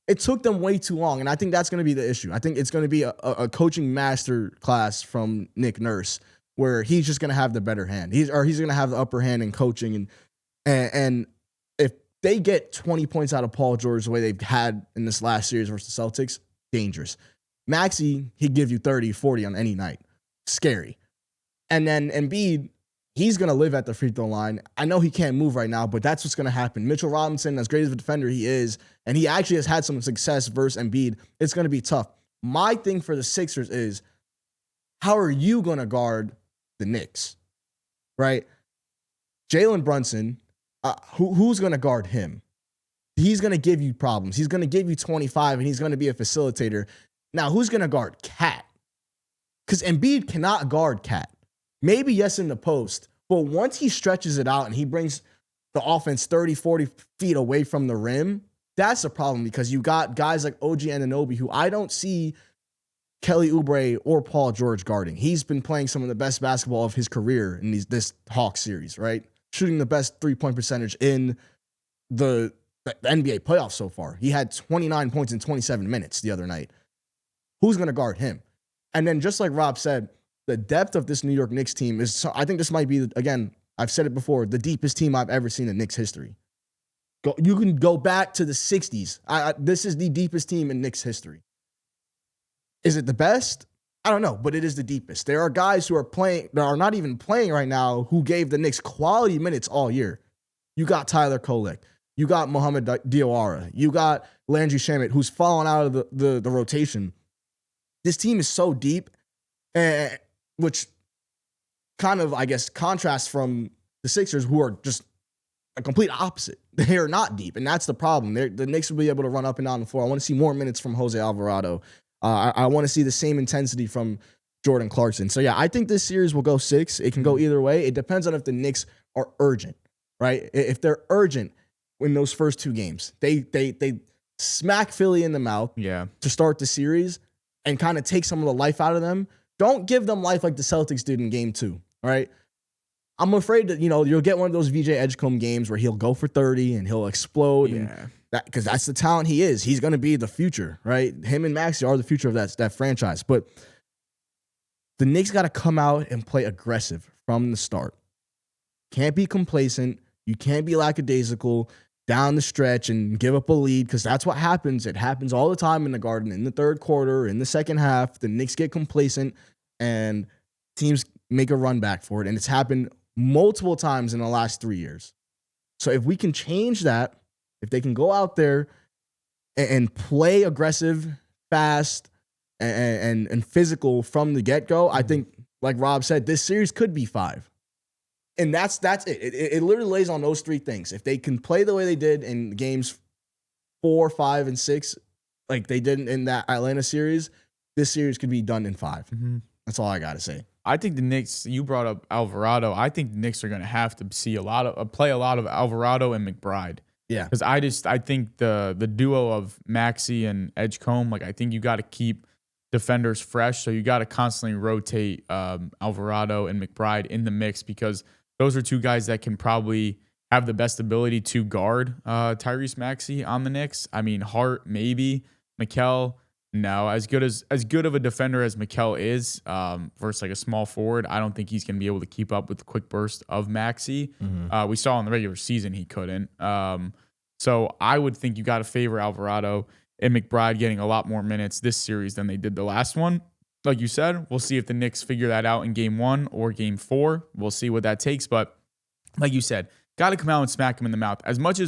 It took them way too long, and I think that's going to be the issue. I think it's going to be a coaching master class from Nick Nurse where he's just going to have the better hand. He's going to have the upper hand in coaching, and if they get 20 points out of Paul George the way they've had in this last series versus the Celtics, dangerous. Maxey, he'd give you 30, 40 on any night. Scary. And then Embiid, he's going to live at the free throw line. I know he can't move right now, but that's what's going to happen. Mitchell Robinson, as great as a defender he is, and he actually has had some success versus Embiid, it's going to be tough. My thing for the Sixers is, how are you going to guard the Knicks? Right? Jalen Brunson, who's going to guard him? He's going to give you problems. He's going to give you 25, and he's going to be a facilitator. Now, who's going to guard KAT? Because Embiid cannot guard KAT. Maybe yes in the post, but once he stretches it out and he brings the offense 30, 40 feet away from the rim, that's a problem because you got guys like OG Anunoby who I don't see Kelly Oubre or Paul George guarding. He's been playing some of the best basketball of his career in this Hawks series, right? Shooting the best three-point percentage in the NBA playoffs so far. He had 29 points in 27 minutes the other night. Who's going to guard him? And then just like Rob said, the depth of this New York Knicks team is, I think this might be, again, I've said it before, the deepest team I've ever seen in Knicks history. You can go back to the 60s. This is the deepest team in Knicks history. Is it the best? I don't know, but it is the deepest. There are guys who are playing, that are not even playing right now, who gave the Knicks quality minutes all year. You got Tyler Kolek. You got Mohamed Diawara. You got Landry Shamet, who's fallen out of the rotation. This team is so deep, which kind of, I guess, contrasts from the Sixers, who are just a complete opposite. They are not deep, and that's the problem. The Knicks will be able to run up and down the floor. I want to see more minutes from Jose Alvarado. I want to see the same intensity from Jordan Clarkson. So, yeah, I think this series will go 6. It can go either way. It depends on if the Knicks are urgent, right? If they're urgent in those first 2 games, they smack Philly in the mouth to start the series and kind of take some of the life out of them. Don't give them life like the Celtics did in game 2, all right? I'm afraid that, you'll get one of those VJ Edgecombe games where he'll go for 30 and he'll explode. And because that's the talent he is. He's going to be the future, right? Him and Maxey are the future of that franchise. But the Knicks got to come out and play aggressive from the start. Can't be complacent. You can't be lackadaisical down the stretch and give up a lead, because that's what happens. It happens all the time in the Garden. In the third quarter, in the second half, the Knicks get complacent and teams make a run back for it. And it's happened multiple times in the last 3 years. So if we can change that, if they can go out there and play aggressive, fast, and physical from the get-go, I think, like Rob said, this series could be 5. And that's it. It literally lays on those 3 things. If they can play the way they did in games 4, 5, and 6, like they did in that Atlanta series, this series could be done in 5. That's all I got to say. I think the Knicks, you brought up Alvarado. I think the Knicks are going to have to see play a lot of Alvarado and McBride. Yeah. Because I think the duo of Maxey and Edgecombe, like I think you got to keep defenders fresh. So you got to constantly rotate Alvarado and McBride in the mix, because those are 2 guys that can probably have the best ability to guard Tyrese Maxey on the Knicks. I mean, Hart, maybe. Mikal, no. As good of a defender as Mikal is versus like a small forward, I don't think he's going to be able to keep up with the quick burst of Maxey. We saw in the regular season he couldn't. So I would think you got to favor Alvarado and McBride getting a lot more minutes this series than they did the last one. Like you said, we'll see if the Knicks figure that out in game 1 or game 4. We'll see what that takes. But like you said, got to come out and smack him in the mouth. As much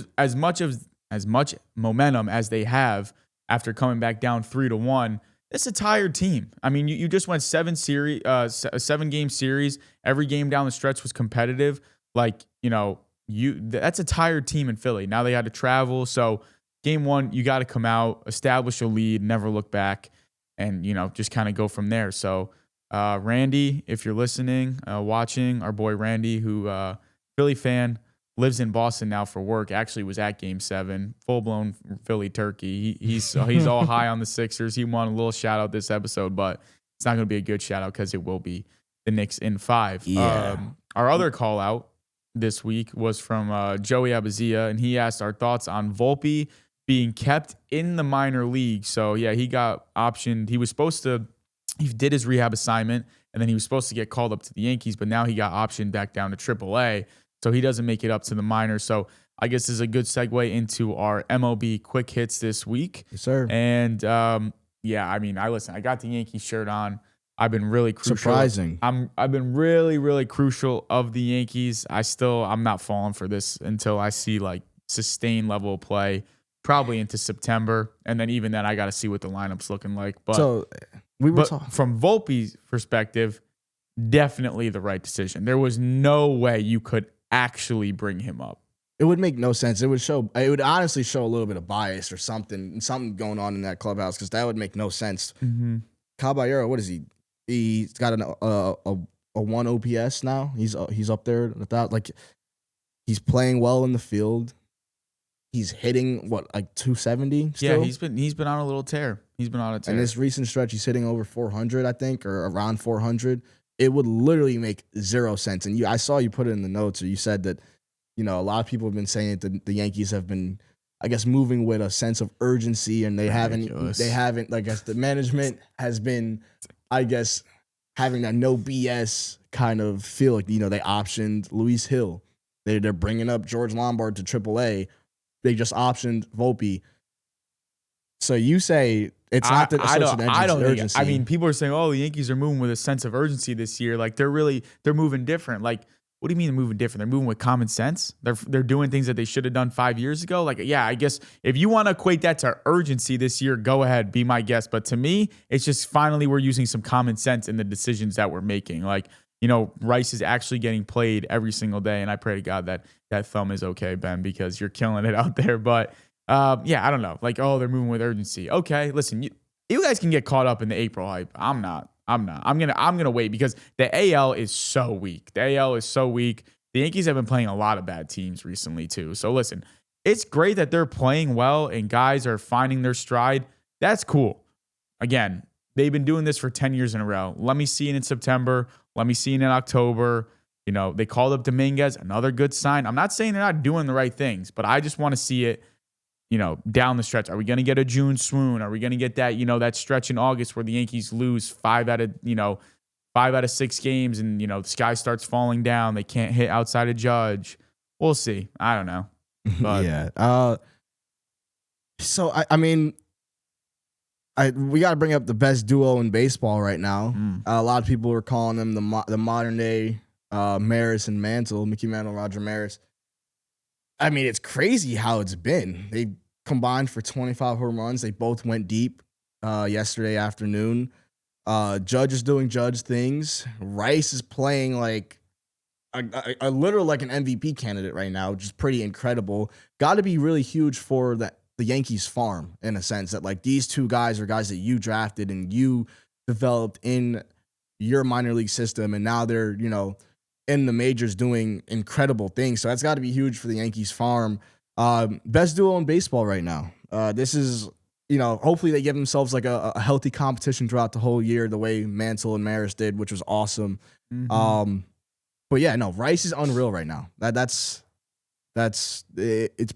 momentum as they have after coming back down 3-1, it's a tired team. I mean, you just went 7-game series. Every game down the stretch was competitive. Like, that's a tired team in Philly. Now they had to travel. So game 1, you got to come out, establish a lead, never look back, and, just kind of go from there. So, Randy, if you're listening, watching, our boy Randy, who Philly fan, lives in Boston now for work, actually was at game 7, full-blown Philly turkey. He's all high on the Sixers. He wanted a little shout-out this episode, but it's not going to be a good shout-out because it will be the Knicks in 5. Yeah. Our other call-out this week was from Joey Abazia, and he asked our thoughts on Volpe being kept in the minor league. So, yeah, he got optioned. He did his rehab assignment, and then he was supposed to get called up to the Yankees, but now he got optioned back down to AAA. So he doesn't make it up to the minors. So I guess this is a good segue into our MLB Quick Hits this week. Yes, sir. And, I mean, I got the Yankees shirt on. I've been really crucial. Surprising. I've been really, really crucial of the Yankees. I'm not falling for this until I see like sustained level of play, probably into September. And then even then, I got to see what the lineup's looking like. But from Volpe's perspective, definitely the right decision. There was no way you could actually bring him up. It would make no sense. It would honestly show a little bit of bias or something going on in that clubhouse, because that would make no sense. Caballero, what is he? He's got a 1 OPS now. He's up there without, like, he's playing well in the field. He's hitting like 270 still? Yeah, he's been on a little tear. He's been on a tear. And this recent stretch, he's hitting over 400, I think, or around 400. It would literally make zero sense. And I saw you put it in the notes, or you said that, a lot of people have been saying that the Yankees have been, I guess, moving with a sense of urgency, and they haven't, like, I guess the management has been, I guess, having that no BS kind of feel. Like, they optioned Luis Hill. They're bringing up George Lombard to AAA. They just optioned Volpe. So you say it's not that urgency. I mean, people are saying, "Oh, the Yankees are moving with a sense of urgency this year. Like they're moving different." Like, what do you mean they're moving different? They're moving with common sense. They're doing things that they should have done 5 years ago. Like, yeah, I guess if you want to equate that to urgency this year, go ahead, be my guest. But to me, it's just finally we're using some common sense in the decisions that we're making. Like, Rice is actually getting played every single day, and I pray to God that thumb is okay, Ben, because you're killing it out there. But I don't know. Like, oh, they're moving with urgency. Okay, listen, You guys can get caught up in the April hype. I'm not. I'm gonna wait because the AL is so weak. The AL is so weak. The Yankees have been playing a lot of bad teams recently too. So listen, it's great that they're playing well and guys are finding their stride. That's cool. Again, they've been doing this for 10 years in a row. Let me see it in September. Let me see it in October. You know, they called up Dominguez, another good sign. I'm not saying they're not doing the right things, but I just want to see it, you know, down the stretch. Are we going to get a June swoon? Are we going to get that, you know, that stretch in August where the Yankees lose 5 out of 6 games and, you know, the sky starts falling down. They can't hit outside of Judge. We'll see. I don't know. But yeah. So, I mean, we got to bring up the best duo in baseball right now. A lot of people are calling them the modern day Maris and Mantle, Mickey Mantle, Roger Maris. I mean, it's crazy how it's been. They combined for 25 home runs. They both went deep yesterday afternoon. Judge is doing Judge things. Rice is playing like a literal like an MVP candidate right now, which is pretty incredible. Got to be really huge for the Yankees farm in a sense that like these two guys are guys that you drafted and you developed in your minor league system, and now they're, you know, in the majors doing incredible things. So that's got to be huge for the Yankees farm. Best duo in baseball right now. This is, you know, hopefully they give themselves like a healthy competition throughout the whole year, the way Mantle and Maris did, which was awesome. But yeah, no, Rice is unreal right now. It's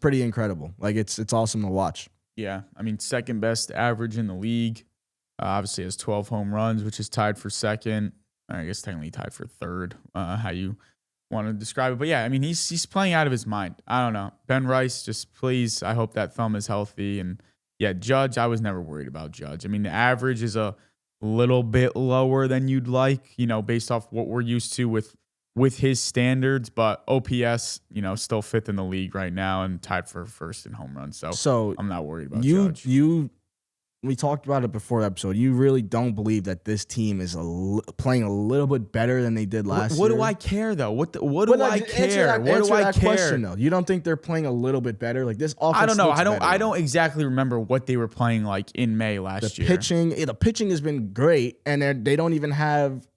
pretty incredible. Like it's awesome to watch. yeah, I mean, second best average in the league. Obviously has 12 home runs, which is tied for second. I guess technically tied for third, how you want to describe it. But yeah, I mean, he's playing out of his mind. I don't know. Ben Rice, just please, I hope that thumb is healthy. And yeah, Judge, I was never worried about Judge. I mean, the average is a little bit lower than you'd like, you know, based off what we're used to with his standards. But OPS, you know, still fifth in the league right now and tied for first in home runs. So I'm not worried about Judge. We talked about it before the episode. You really don't believe that this team is playing a little bit better than they did last year? What do I care, though? What do I care? What do I care? Question, though. You don't think they're playing a little bit better? Like this offense. I don't know. I don't exactly remember what they were playing like in May last year. The pitching has been great, and they don't even have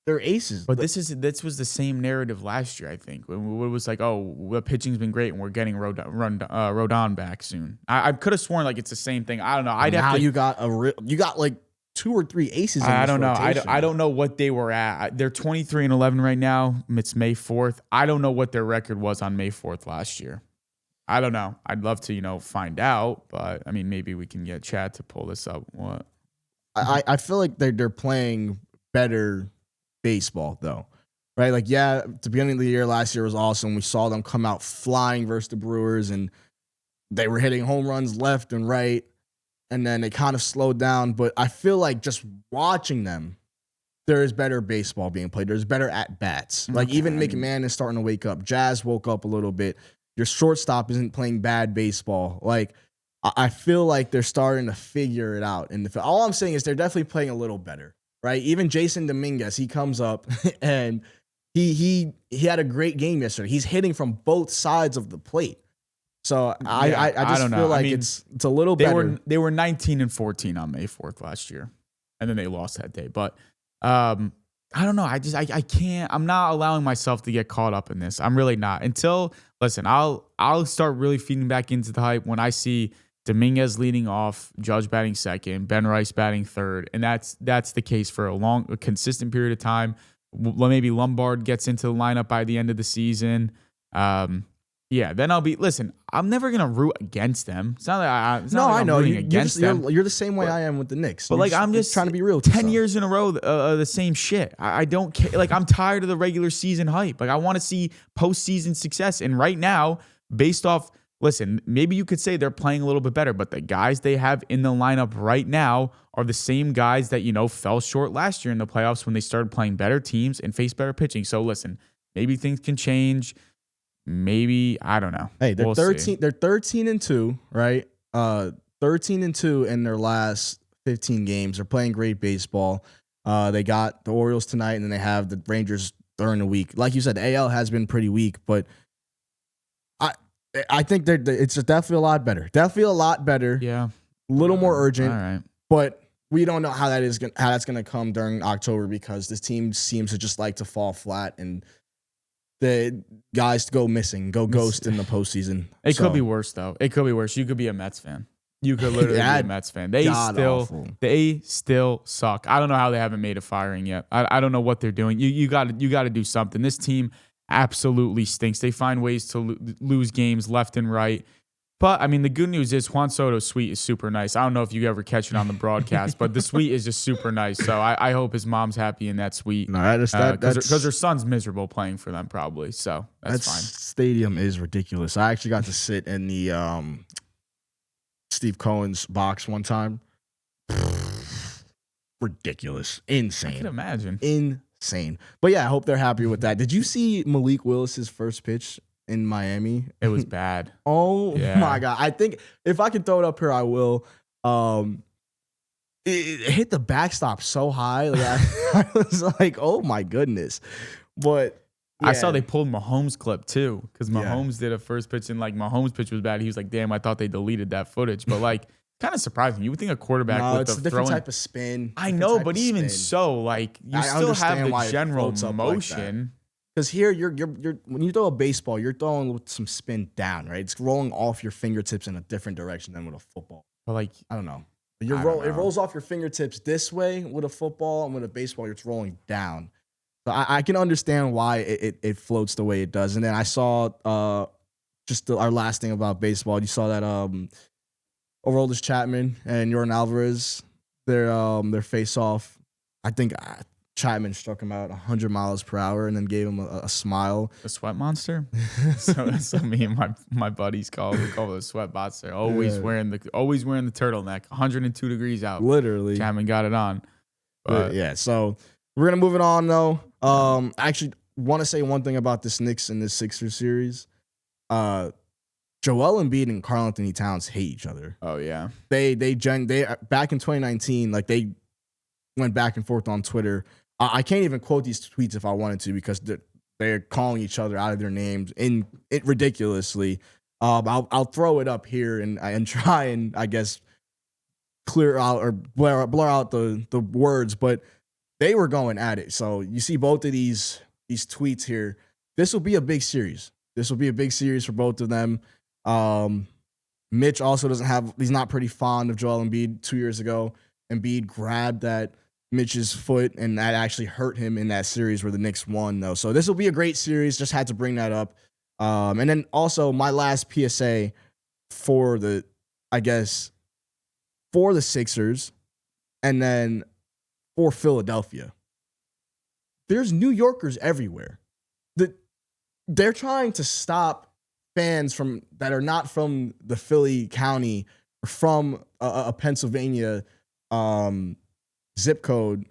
their aces. But this was the same narrative last year, I think. When it was like, oh, the pitching's been great, and we're getting Rodon back soon. I could have sworn like it's the same thing. I don't know. You got like 2 or 3 aces. I don't know. I don't know what they were at. They're 23-11 right now. It's May 4th. I don't know what their record was on May 4th last year. I don't know. I'd love to, you know, find out. But I mean, maybe we can get Chad to pull this up. What? I feel like they're playing better baseball though, right? Like, yeah, the beginning of the year last year was awesome. We saw them come out flying versus the Brewers, and they were hitting home runs left and right, and then they kind of slowed down. But I feel like just watching them, there is better baseball being played. There's better at bats. Like even McMahon is starting to wake up. Jazz woke up a little bit. Your shortstop isn't playing bad baseball. Like I feel like they're starting to figure it out. And all I'm saying is they're definitely playing a little better. Right, even Jason Dominguez, he comes up and he had a great game yesterday. He's hitting from both sides of the plate. So I just feel like it's a little better. They were 19-14 on May 4th last year, and then they lost that day. But I don't know. I can't. I'm not allowing myself to get caught up in this. I'm really not. Listen, I'll start really feeding back into the hype when I see Dominguez leading off, Judge batting second, Ben Rice batting third, and that's the case for a consistent period of time. Maybe Lombard gets into the lineup by the end of the season. Then I'll be. Listen, I'm never gonna root against them. It's not that I know rooting against them. You're the same way I am with the Knicks. But like, I'm just trying to be real. 10 years in a row, the same shit. I don't care. Like, I'm tired of the regular season hype. Like, I want to see postseason success. And right now, based off. Listen, maybe you could say they're playing a little bit better, but the guys they have in the lineup right now are the same guys that, you know, fell short last year in the playoffs when they started playing better teams and faced better pitching. So listen, maybe things can change. Maybe, I don't know. Hey, they're 13. They're 13-2, right? 13-2 in their last 15 games. They're playing great baseball. They got the Orioles tonight, and then they have the Rangers during the week. Like you said, the AL has been pretty weak, but I think it's definitely a lot better. Definitely a lot better. Yeah. A little more urgent. All right. But we don't know how that's gonna come during October because this team seems to just like to fall flat and the guys go missing, go ghost in the postseason. It could be worse though. It could be worse. You could be a Mets fan. You could literally be a Mets fan. They still suck. I don't know how they haven't made a firing yet. I don't know what they're doing. You got to do something. This team absolutely stinks. They find ways to lose games left and right. But, I mean, the good news is Juan Soto's suite is super nice. I don't know if you ever catch it on the broadcast, but the suite is just super nice. So I hope his mom's happy in that suite. No, because her son's miserable playing for them probably. So that's fine. Stadium is ridiculous. I actually got to sit in the Steve Cohen's box one time. Ridiculous. Insane. I can imagine. Insane. But yeah, I hope they're happy with that. Did you see Malik Willis's first pitch in Miami? It was bad. Oh my God. I think if I can throw it up here, I will. It hit the backstop so high. Like I was like, oh my goodness. But yeah. I saw they pulled Mahomes' clip too, because Mahomes did a first pitch and like Mahomes' pitch was bad. He was like, damn, I thought they deleted that footage. But like, kind of surprising. You would think a quarterback with it's the a different throwing type of spin. I know, but even so, like you still have the general motion. Because here, you're when you throw a baseball, you're throwing with some spin down, right? It's rolling off your fingertips in a different direction than with a football. But like, I don't know. It rolls off your fingertips this way with a football, and with a baseball, it's rolling down. So I can understand why it floats the way it does. And then I saw our last thing about baseball. You saw that Aroldis Chapman and Yordan Alvarez, their face off. I think Chapman struck him out 100 miles per hour and then gave him a smile. A sweat monster? So that's what me and my buddies call it. We call it a sweat monster. Always wearing the turtleneck. 102 degrees out. Literally. Chapman got it on. But yeah, so we're gonna move it on though. I actually want to say one thing about this Knicks and this Sixers series. Joel Embiid and Karl Anthony Towns hate each other. Oh yeah. They back in 2019, like they went back and forth on Twitter. I can't even quote these tweets if I wanted to because they're calling each other out of their names ridiculously. I'll throw it up here and try and I guess clear out or blur out the words, but they were going at it. So you see both of these tweets here. This will be a big series. This will be a big series for both of them. Mitch also he's not pretty fond of Joel Embiid. 2 years ago, Embiid grabbed that Mitch's foot, and that actually hurt him in that series where the Knicks won, though. So this will be a great series. Just had to bring that up. And then also my last PSA for the Sixers, and then for Philadelphia. There's New Yorkers everywhere. They're trying to stop fans that are not from the Philly County or from a Pennsylvania zip code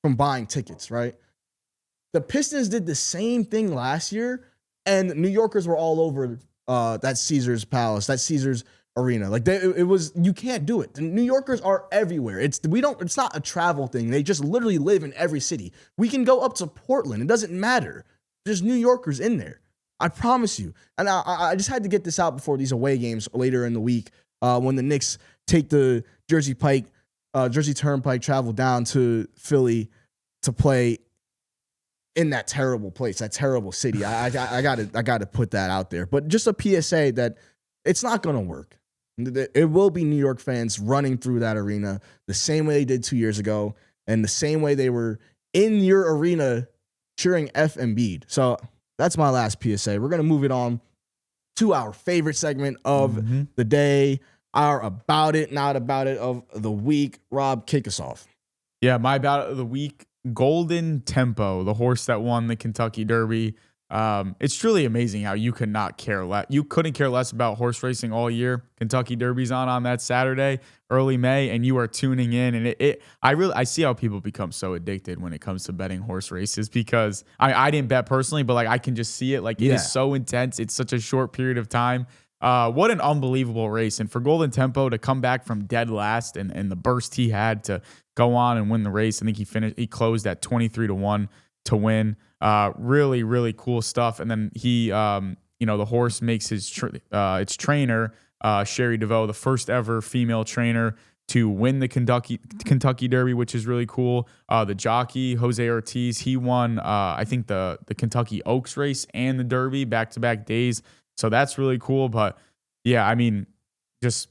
from buying tickets, right? The Pistons did the same thing last year, and New Yorkers were all over that Caesars Palace, that Caesars Arena. Like you can't do it. The New Yorkers are everywhere. It's not a travel thing. They just literally live in every city. We can go up to Portland. It doesn't matter. There's New Yorkers in there. I promise you. And I just had to get this out before these away games later in the week when the Knicks take the Jersey Turnpike, travel down to Philly to play in that terrible place, that terrible city. I gotta put that out there. But just a PSA that it's not gonna work. It will be New York fans running through that arena the same way they did 2 years ago, and the same way they were in your arena cheering F Embiid. So that's my last PSA. We're gonna move it on to our favorite segment of the day. Our about it, not about it of the week. Rob, kick us off. Yeah, my about it of the week, Golden Tempo, the horse that won the Kentucky Derby. It's truly amazing how you couldn't care less about horse racing all year. Kentucky Derby's on that Saturday, early May, and you are tuning in. And I see how people become so addicted when it comes to betting horse races because I didn't bet personally, but like I can just see it. Like it is so intense. It's such a short period of time. What an unbelievable race. And for Golden Tempo to come back from dead last and the burst he had to go on and win the race. I think he closed at 23-1 to win. Really, really cool stuff. And then he, the horse makes its trainer, Sherry DeVoe, the first ever female trainer to win the Kentucky Derby, which is really cool. The jockey, Jose Ortiz, he won, I think, the Kentucky Oaks race and the Derby back-to-back days. So that's really cool. But, yeah, I mean, just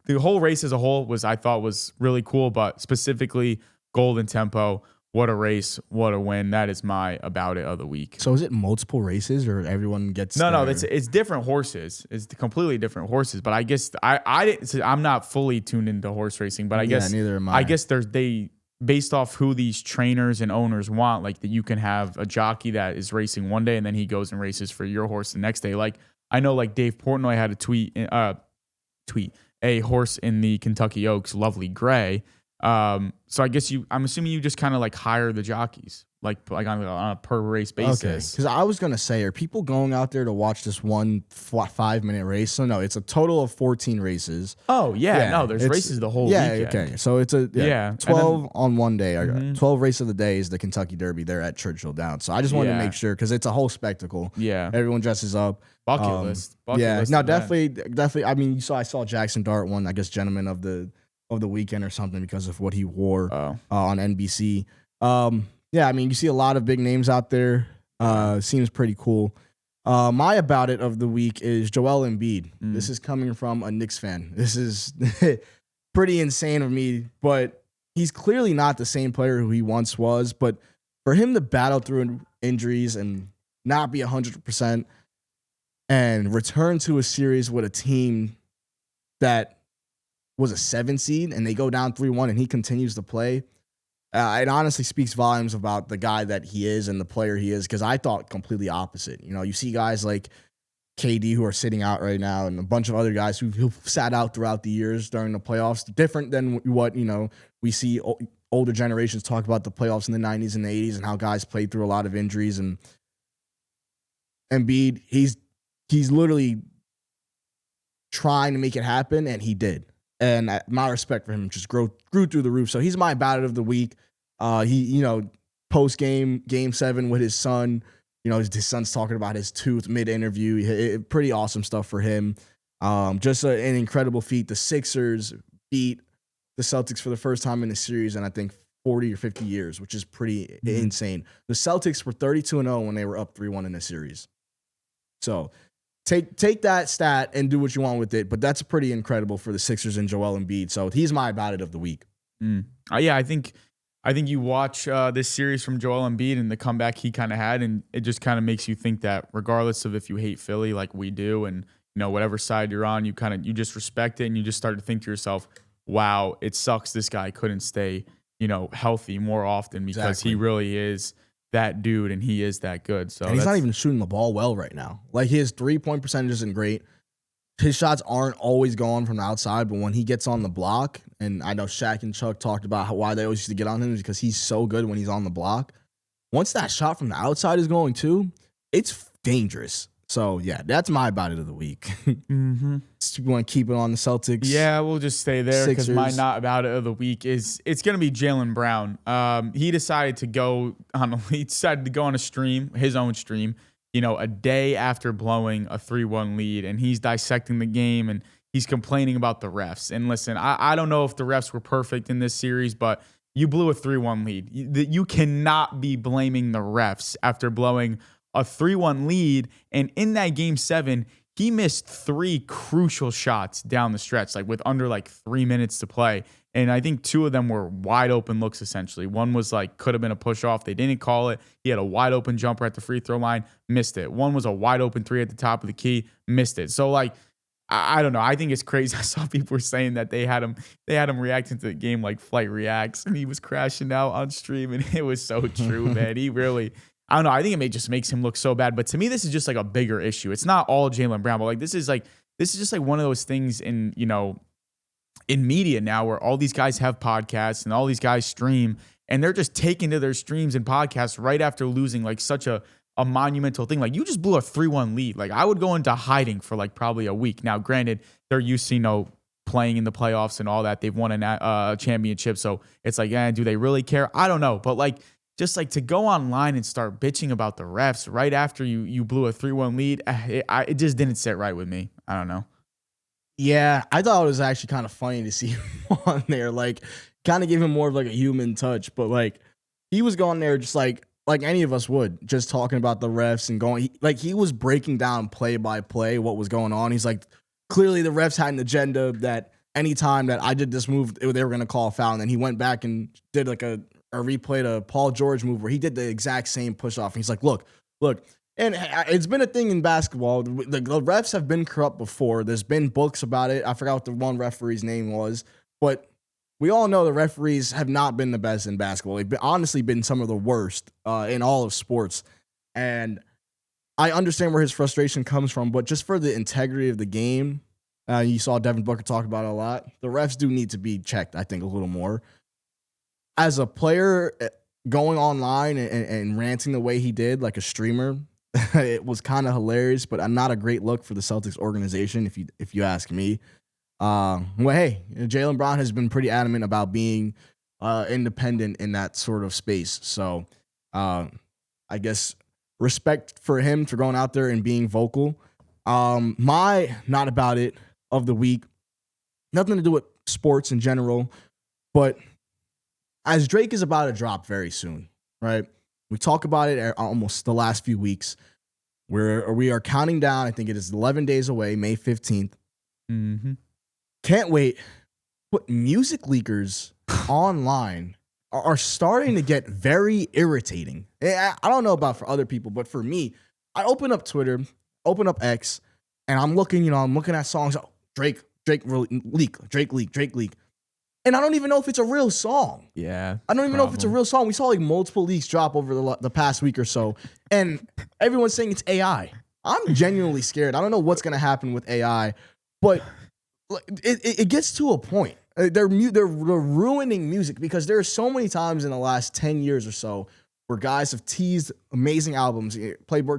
the whole race as a whole I thought was really cool. But specifically, Golden Tempo, what a race, what a win. That is my about it of the week. So is it multiple races or everyone gets No, it's different horses. It's completely different horses. But I guess I'm not fully tuned into horse racing, but I guess neither am I. I guess they based off who these trainers and owners want, like that you can have a jockey that is racing one day and then he goes and races for your horse the next day. Like I know like Dave Portnoy had a horse in the Kentucky Oaks, Lovely Gray. So I guess I'm assuming you just kind of like hire the jockeys, like on a per race basis. Okay, because I was gonna say, are people going out there to watch this one 5-minute race? So no, it's a total of 14 races. Oh yeah, no, there's races the whole weekend. Okay, so it's 12 on one day. 12 race of the day is the Kentucky Derby. They're at Churchill Downs. So I just wanted to make sure because it's a whole spectacle. Yeah, everyone dresses up. Bucket list. No, definitely. I mean, I saw Jackson Dart won, I guess, gentleman of the weekend or something because of what he wore on NBC. Yeah, I mean, you see a lot of big names out there. Seems pretty cool. My about it of the week is Joel Embiid. This is coming from a Knicks fan. This is pretty insane of me, but he's clearly not the same player who he once was. But for him to battle through injuries and not be 100% and return to a series with a team that was a 7 seed and they go down 3-1 and he continues to play. It honestly speaks volumes about the guy that he is and the player he is, because I thought completely opposite. You know, you see guys like KD who are sitting out right now and a bunch of other guys who sat out throughout the years during the playoffs, different than what, you know, we see older generations talk about the playoffs in the 90s and the 80s and how guys played through a lot of injuries. And Embiid, he's literally trying to make it happen, and he did. And my respect for him just grew through the roof. So he's my about it of the week. Post game 7 with his son, his son's talking about his tooth mid interview. Pretty awesome stuff for him. Just an incredible feat. The Sixers beat the Celtics for the first time in the series in I think 40 or 50 years, which is pretty insane. The Celtics were 32-0 when they were up 3-1 in the series. So Take that stat and do what you want with it, but that's pretty incredible for the Sixers and Joel Embiid. So he's my about it of the week. Yeah, I think you watch this series from Joel Embiid and the comeback he kind of had, and it just kind of makes you think that regardless of if you hate Philly like we do, and whatever side you're on, you just respect it, and you just start to think to yourself, "Wow, it sucks this guy couldn't stay healthy more often because he really is that dude, and he is that good." So and he's not even shooting the ball well right now. Like his 3-point percentage isn't great. His shots aren't always going from the outside, but when he gets on the block, and I know Shaq and Chuck talked about why they always used to get on him is because he's so good when he's on the block. Once that shot from the outside is going too, it's dangerous. So yeah, that's my about it of the week. You want to keep it on the Celtics? Yeah, we'll just stay there because my not about it of the week is it's going to be Jaylen Brown. He decided to go on a stream, his own stream, a day after blowing a 3-1 lead, and he's dissecting the game and he's complaining about the refs. And listen, I don't know if the refs were perfect in this series, but you blew a 3-1 lead. You cannot be blaming the refs after blowing a 3-1 lead, and in that game 7, he missed 3 crucial shots down the stretch, like with under 3 minutes to play. And I think 2 of them were wide open looks, essentially. One was could have been a push off. They didn't call it. He had a wide open jumper at the free throw line, missed it. One was a wide open 3 at the top of the key, missed it. So I don't know. I think it's crazy. I saw people were saying that they had him reacting to the game like Flight reacts, and he was crashing out on stream, and it was so true, man. He really, I don't know. I think it just makes him look so bad. But to me, this is just a bigger issue. It's not all Jaylen Brown, but this is just one of those things in media now where all these guys have podcasts and all these guys stream, and they're just taking to their streams and podcasts right after losing such a monumental thing. You just blew a 3-1 lead. I would go into hiding for probably a week. Now, granted, they're used to playing in the playoffs and all that. They've won a championship, so it's do they really care? I don't know, but just to go online and start bitching about the refs right after you blew a 3-1 lead, it just didn't sit right with me. I don't know. Yeah, I thought it was actually kind of funny to see him on there. Like, kind of give him more of like a human touch. But like, he was going there just like any of us would, just talking about the refs and going. He was breaking down play by play what was going on. He's like, clearly the refs had an agenda that anytime that I did this move, they were going to call a foul. And then he went back and did like a replay to Paul George move where he did the exact same push off. And he's like, look. And it's been a thing in basketball. The refs have been corrupt before. There's been books about it. I forgot what the one referee's name was. But we all know the referees have not been the best in basketball. They've honestly been some of the worst in all of sports. And I understand where his frustration comes from. But just for the integrity of the game, you saw Devin Booker talk about it a lot. The refs do need to be checked, I think, a little more. As a player going online and ranting the way he did, like a streamer, it was kind of hilarious, but not a great look for the Celtics organization, if you ask me. Well, hey, Jaylen Brown has been pretty adamant about being independent in that sort of space. So I guess respect for him for going out there and being vocal. My not about it of the week, nothing to do with sports in general, but as Drake is about to drop very soon, right? We talk about it almost the last few weeks. We are counting down. I think it is 11 days away, May 15th. Mm-hmm. Can't wait. But music leakers online are starting to get very irritating. I don't know about for other people, but for me, I open up Twitter, open up X, and I'm looking at songs. Oh, Drake leak. And I don't even know if it's a real song. Yeah. I don't even know if it's a real song. We saw like multiple leaks drop over the past week or so. And everyone's saying it's AI. I'm genuinely scared. I don't know what's going to happen with AI. But it gets to a point. They're ruining music because there are so many times in the last 10 years or so where guys have teased amazing albums. Playboi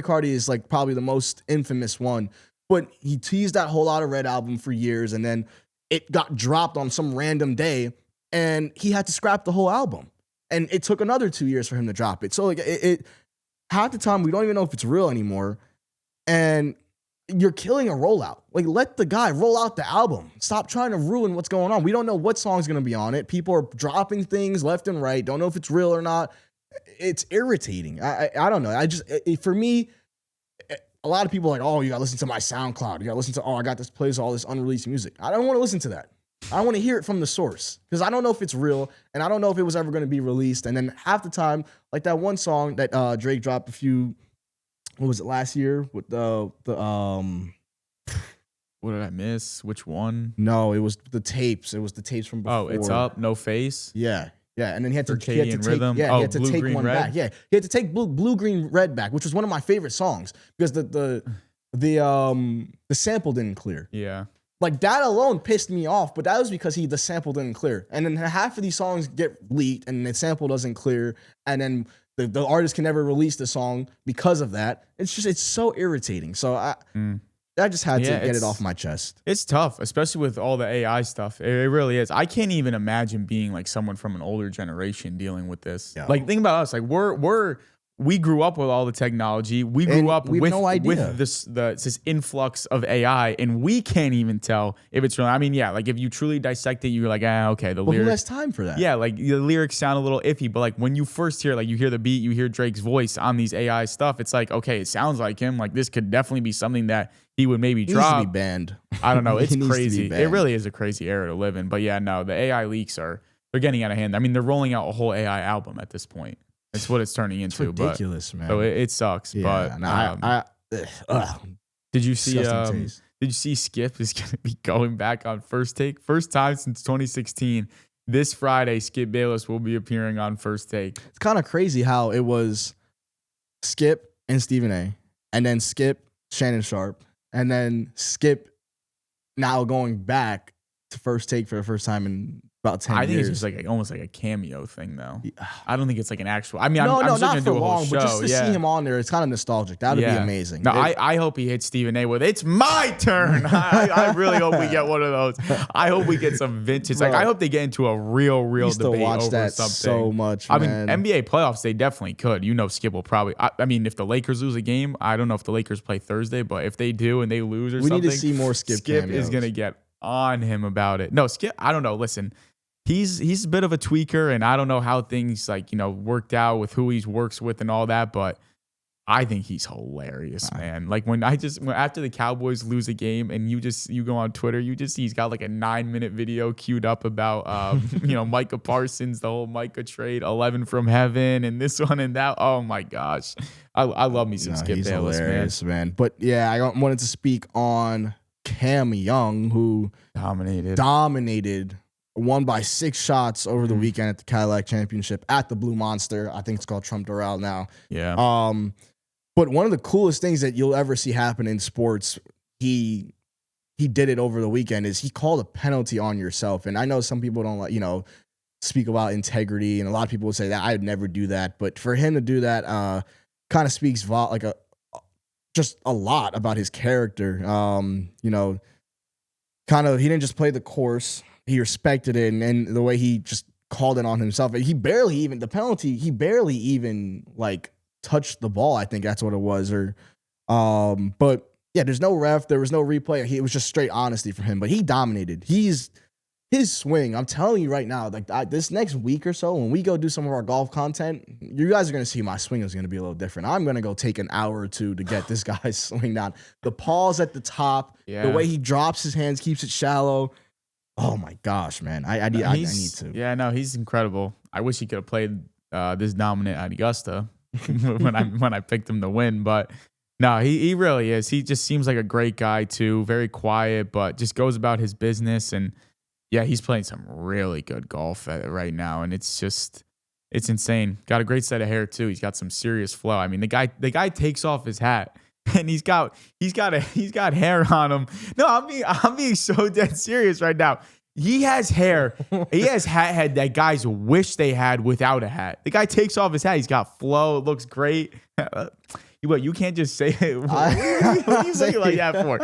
Carti is like probably the most infamous one. But he teased that Whole Lotta Red album for years, and then it got dropped on some random day, and he had to scrap the whole album. And it took another 2 years for him to drop it. So like it half the time we don't even know if it's real anymore. And you're killing a rollout. Like, let the guy roll out the album. Stop trying to ruin what's going on. We don't know what song's gonna be on it. People are dropping things left and right. Don't know if it's real or not. It's irritating. I don't know. For me, a lot of people are like, oh, you gotta listen to my SoundCloud. You gotta listen to, I got this plays all this unreleased music. I don't want to listen to that. I want to hear it from the source because I don't know if it's real and I don't know if it was ever going to be released. And then half the time, like that one song that Drake dropped what was it, last year with the what did I miss? Which one? No, it was the tapes. It was the tapes from before. Oh, It's Up, No Face. Yeah. And then he had to take Blue, take Green, one Red? back. Yeah, he had to take Blue, Green, Red back, which was one of my favorite songs because the sample didn't clear. Yeah. Like that alone pissed me off, but that was because the sample didn't clear. And then half of these songs get leaked and the sample doesn't clear. And then the artist can never release the song because of that. It's so irritating. So I just had to get it off my chest. It's tough, especially with all the AI stuff. It really is. I can't even imagine being like someone from an older generation dealing with this. Yeah. Like think about us. Like we grew up with all the technology. We grew up with no idea. With this influx of AI, and we can't even tell if it's real. I mean, yeah, like if you truly dissect it, you're like, okay, the lyrics. Who has time for that? Yeah, like the lyrics sound a little iffy, but like when you first hear, like you hear the beat, you hear Drake's voice on these AI stuff, it's like, okay, it sounds like him. Like this could definitely be something that he would maybe drop. Needs to be banned. I don't know. It's crazy. It really is a crazy era to live in. But yeah, no, the AI leaks they're getting out of hand. I mean, they're rolling out a whole AI album at this point. It's what it's turning into. It's ridiculous, man. So it sucks. Yeah, but did you see Skip is going to be going back on First Take? First time since 2016. This Friday, Skip Bayless will be appearing on First Take. It's kind of crazy how it was Skip and Stephen A. and then Skip, Shannon Sharp, and then Skip now going back to First Take for the first time in about 10 years. I think it's just like almost like a cameo thing, though. I don't think it's like an actual. I mean, no, I'm no, still not gonna for do a whole long, show. but just to see him on there, it's kind of nostalgic. That would be amazing. No, I hope he hits Stephen A. with "It's my turn." I really hope we get one of those. I hope we get some vintage. Like I hope they get into a real used debate to watch over that something. so much. I man. mean, NBA playoffs, they definitely could. Skip will probably. I mean, if the Lakers lose a game, I don't know if the Lakers play Thursday, but if they do and they lose or something, we need to see more Skip. Skip cameos. is gonna get on him about it. No, Skip. I don't know. Listen. He's a bit of a tweaker, and I don't know how things worked out with who he works with and all that, but I think he's hilarious, man. Like when after the Cowboys lose a game and you go on Twitter, you just see he's got like a 9-minute video queued up about Micah Parsons, the whole Micah trade, 11 from heaven, and this one and that. Oh my gosh, I love me some Skip Bayless, man. But yeah, I wanted to speak on Cam Young, who dominated. Won by 6 shots over the weekend at the Cadillac Championship at the Blue Monster. I think it's called Trump Doral now. Yeah. But one of the coolest things that you'll ever see happen in sports, he did it over the weekend, is he called a penalty on yourself. And I know some people don't speak about integrity, and a lot of people would say that I would never do that. But for him to do that, kind of speaks just a lot about his character. Kind of he didn't just play the course. He respected it, and the way he just called it on himself. He barely even touched the ball. I think that's what it was. But yeah, there's no ref. There was no replay. It was just straight honesty from him. But he dominated. His swing. I'm telling you right now, this next week or so, when we go do some of our golf content, you guys are gonna see my swing is gonna be a little different. I'm gonna go take an hour or two to get this guy's swing down. The pause at the top, the way he drops his hands, keeps it shallow. Oh my gosh, man! I need to. Yeah, no, he's incredible. I wish he could have played this dominant at Augusta when I picked him to win, but no, he really is. He just seems like a great guy too. Very quiet, but just goes about his business. And yeah, he's playing some really good golf right now, and it's insane. Got a great set of hair too. He's got some serious flow. I mean, the guy takes off his hat. And he's got hair on him. No, I'm being so dead serious right now. He has hair. He has hat head that guys wish they had without a hat. The guy takes off his hat. He's got flow. It looks great. You can't just say it. What are you saying like that for?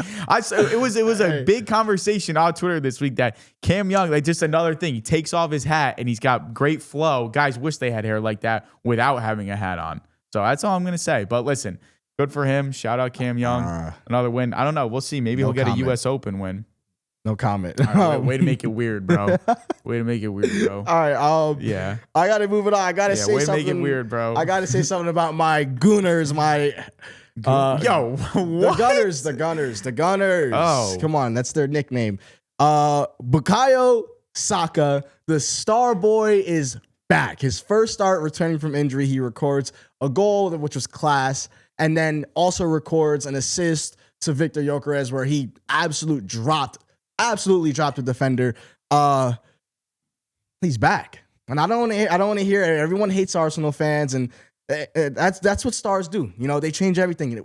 It was a big conversation on Twitter this week that Cam Young, just another thing. He takes off his hat and he's got great flow. Guys wish they had hair like that without having a hat on. So that's all I'm gonna say. But listen. Good for him. Shout out Cam Young. Another win. I don't know. We'll see. Maybe he'll get a U.S. Open win. No comment. Right, way to make it weird, bro. Way to make it weird, bro. All right. Yeah. I got to move it on. I got to say way something. To make it weird, bro. I got to say something about my Gooners. What? The Gunners. Oh. Come on. That's their nickname. Bukayo Saka, the Starboy, is back. His first start returning from injury. He records a goal, which was class. And then also records an assist to Victor Gyökeres where he absolutely dropped the defender. He's back, and I don't want to hear it. Everyone hates Arsenal fans, and that's what stars do. They change everything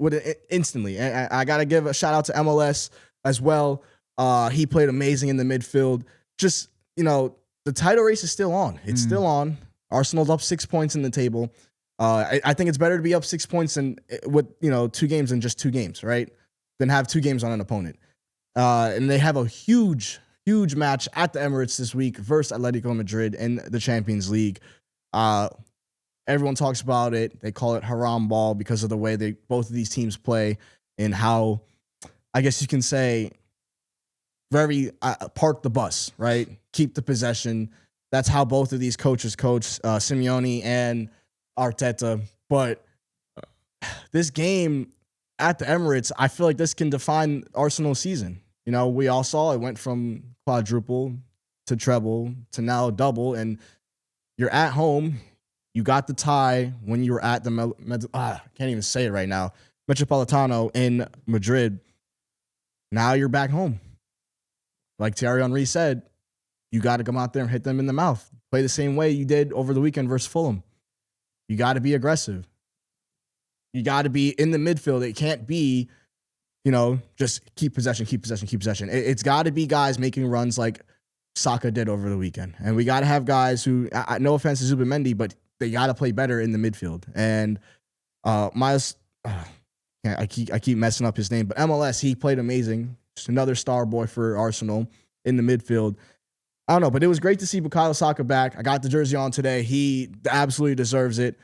instantly. And I gotta give a shout out to MLS as well. He played amazing in the midfield. Just the title race is still on. It's still on. Arsenal's up 6 points in the table. I think it's better to be up 6 points with 2 games than just 2 games, right? Than have 2 games on an opponent. And they have a huge match at the Emirates this week versus Atletico Madrid in the Champions League. Everyone talks about it. They call it haram ball because of the way both of these teams play and how, I guess you can say, very park the bus, right? Keep the possession. That's how both of these coaches coach, Simeone and Arteta. But this game at the Emirates, I feel like this can define Arsenal's season. We all saw it went from quadruple to treble to now double, and you're at home. You got the tie when you were at the I can't even say it right now, Metropolitano in Madrid. Now you're back home. Like Thierry Henry said, you got to come out there and hit them in the mouth. Play the same way you did over the weekend versus Fulham. You got to be aggressive. You got to be in the midfield. It can't be, just keep possession. It's got to be guys making runs like Saka did over the weekend. And we got to have guys who, no offense to Zubimendi, but they got to play better in the midfield. And Miles, I keep messing up his name, but MLS, he played amazing. Just another star boy for Arsenal in the midfield. I don't know, but it was great to see Bukayo Saka back. I got the jersey on today. He absolutely deserves it.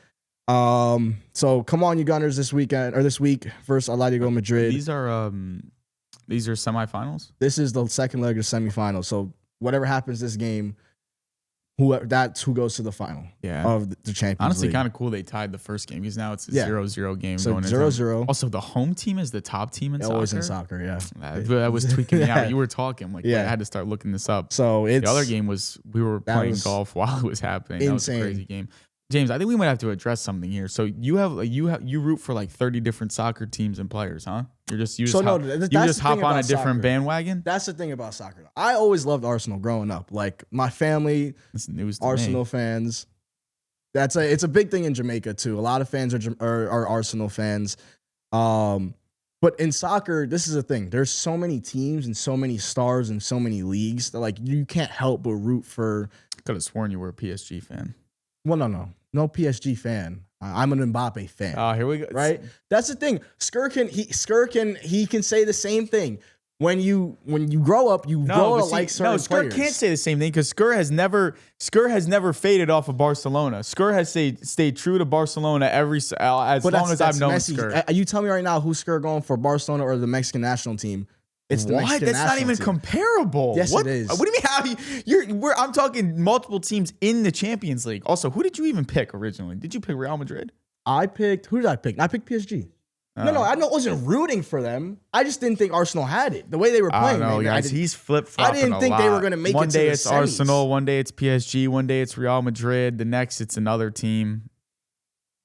So come on, you Gunners, this week versus Atletico Madrid. These are semifinals? This is the second leg of semifinals. So whatever happens this game, that's who goes to the final of the Champions League. Honestly, kind of cool they tied the first game because now it's a 0-0 game. So going 0-0. Also, the home team is the top team in soccer. Always in soccer, yeah. That was tweaking me out. You were talking. I had to start looking this up. So the other game was we were playing golf while it was happening. That was a crazy game. James, I think we might have to address something here. So you root for like 30 different soccer teams and players, huh? You just hop on a different bandwagon. That's the thing about soccer. I always loved Arsenal growing up. Like my family, Arsenal fans. It's a big thing in Jamaica too. A lot of fans are Arsenal fans. But in soccer, this is the thing. There's so many teams and so many stars and so many leagues that like you can't help but root for. Could have sworn you were a PSG fan. Well, no PSG fan. I'm an Mbappe fan. Oh, here we go. Right? That's the thing. Skr can say the same thing. When you grow up, you grow to like certain players. Skr can't say the same thing because Skr has never faded off of Barcelona. Skr has stayed true to Barcelona as long as I've known Skr. You tell me right now who's Skr going for Barcelona or the Mexican national team? It's the Mexican That's not even team. Comparable. Yes, it is. What do you mean? I'm talking multiple teams in the Champions League. Also, who did you even pick originally? Did you pick Real Madrid? Who did I pick? I picked PSG. No, I wasn't rooting for them. I just didn't think Arsenal had it. The way they were playing. I don't know, guys. He's flip-flopping I didn't think they were going to make it to the semis. One day it's Arsenal, one day it's PSG, one day it's Real Madrid, the next it's another team.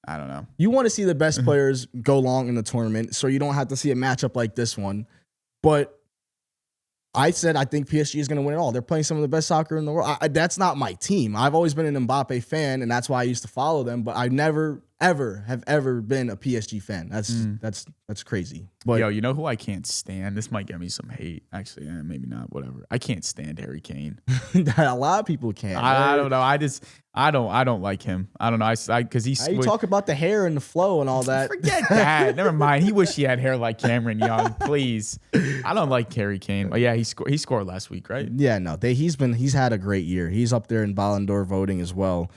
I don't know. You want to see the best players go long in the tournament, so you don't have to see a matchup like this one. But I said I think PSG is going to win it all. They're playing some of the best soccer in the world. That's not my team. I've always been an Mbappe fan, and that's why I used to follow them. But I never, ever been a PSG fan. That's crazy. But you know who I can't stand? This might get me some hate. Actually, maybe not. Whatever. I can't stand Harry Kane. A lot of people can't. I don't know. I don't like him. I don't know. Because he's. You talk about the hair and the flow and all that. Forget that. Never mind. He wish he had hair like Cameron Young. Please. I don't like Harry Kane. But yeah, he scored last week, right? Yeah, no. He's had a great year. He's up there in Ballon d'Or voting as well.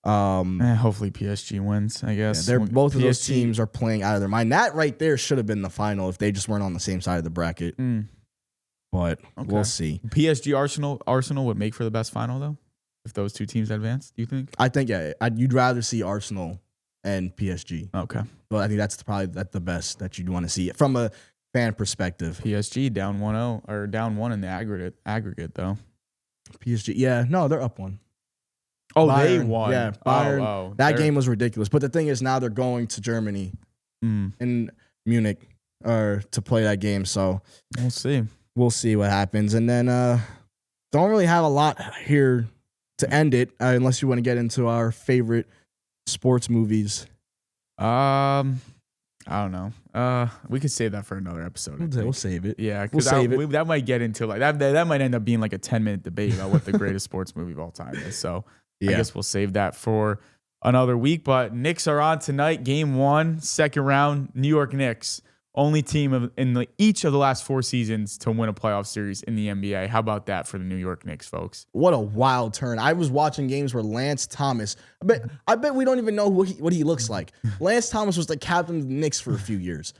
Hopefully PSG wins, I guess. Yeah, both of those teams are playing out of their mind. That right there should have been the final if they just weren't on the same side of the bracket. But we'll see. PSG Arsenal would make for the best final though, if those two teams advance. Do you think? I think you'd rather see Arsenal and PSG. Okay. Well, I think that's probably the best that you'd want to see from a fan perspective. PSG down 1-0 or down 1 in the aggregate though. PSG, yeah, no, they're up 1. Oh, Bayern, they won. Yeah, Bayern. That game was ridiculous. But the thing is, now they're going to Germany in Munich to play that game. So we'll see. We'll see what happens. And then don't really have a lot here to end it unless you want to get into our favorite sports movies. I don't know. We could save that for another episode. We'll save it. Yeah, because that might get into like that might end up being like a 10-minute debate about what the greatest sports movie of all time is. So I guess we'll save that for another week. But Knicks are on tonight. Game 1, second round. New York Knicks, only team in each of the last 4 seasons to win a playoff series in the NBA. How about that for the New York Knicks, folks? What a wild turn! I was watching games where Lance Thomas. I bet we don't even know what he looks like. Lance Thomas was the captain of the Knicks for a few years.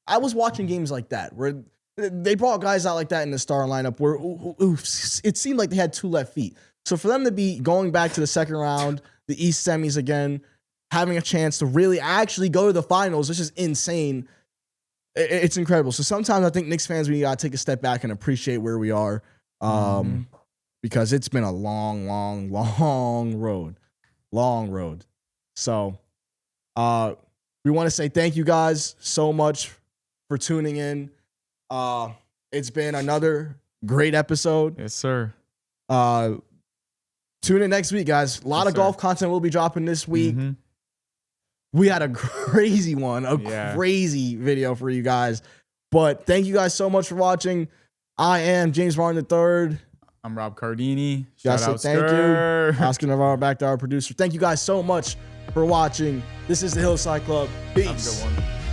I was watching games like that where they brought guys out like that in the star lineup where it seemed like they had 2 left feet. So for them to be going back to the second round, the East semis again, having a chance to really actually go to the finals, which is insane. It's incredible. So sometimes I think Knicks fans, we got to take a step back and appreciate where we are because it's been a long road. Long road. So we want to say thank you guys so much for tuning in. It's been another great episode. Yes, sir. Tune in next week, guys. A lot of golf content will be dropping this week. We had a crazy one, crazy video for you guys. But thank you guys so much for watching. I am James Martin III. I'm Rob Cardini. Shout Shout out thank Skr. you. Oscar Navarro back to our producer. Thank you guys so much for watching. This is the Hillside Club. Peace. Have a good one.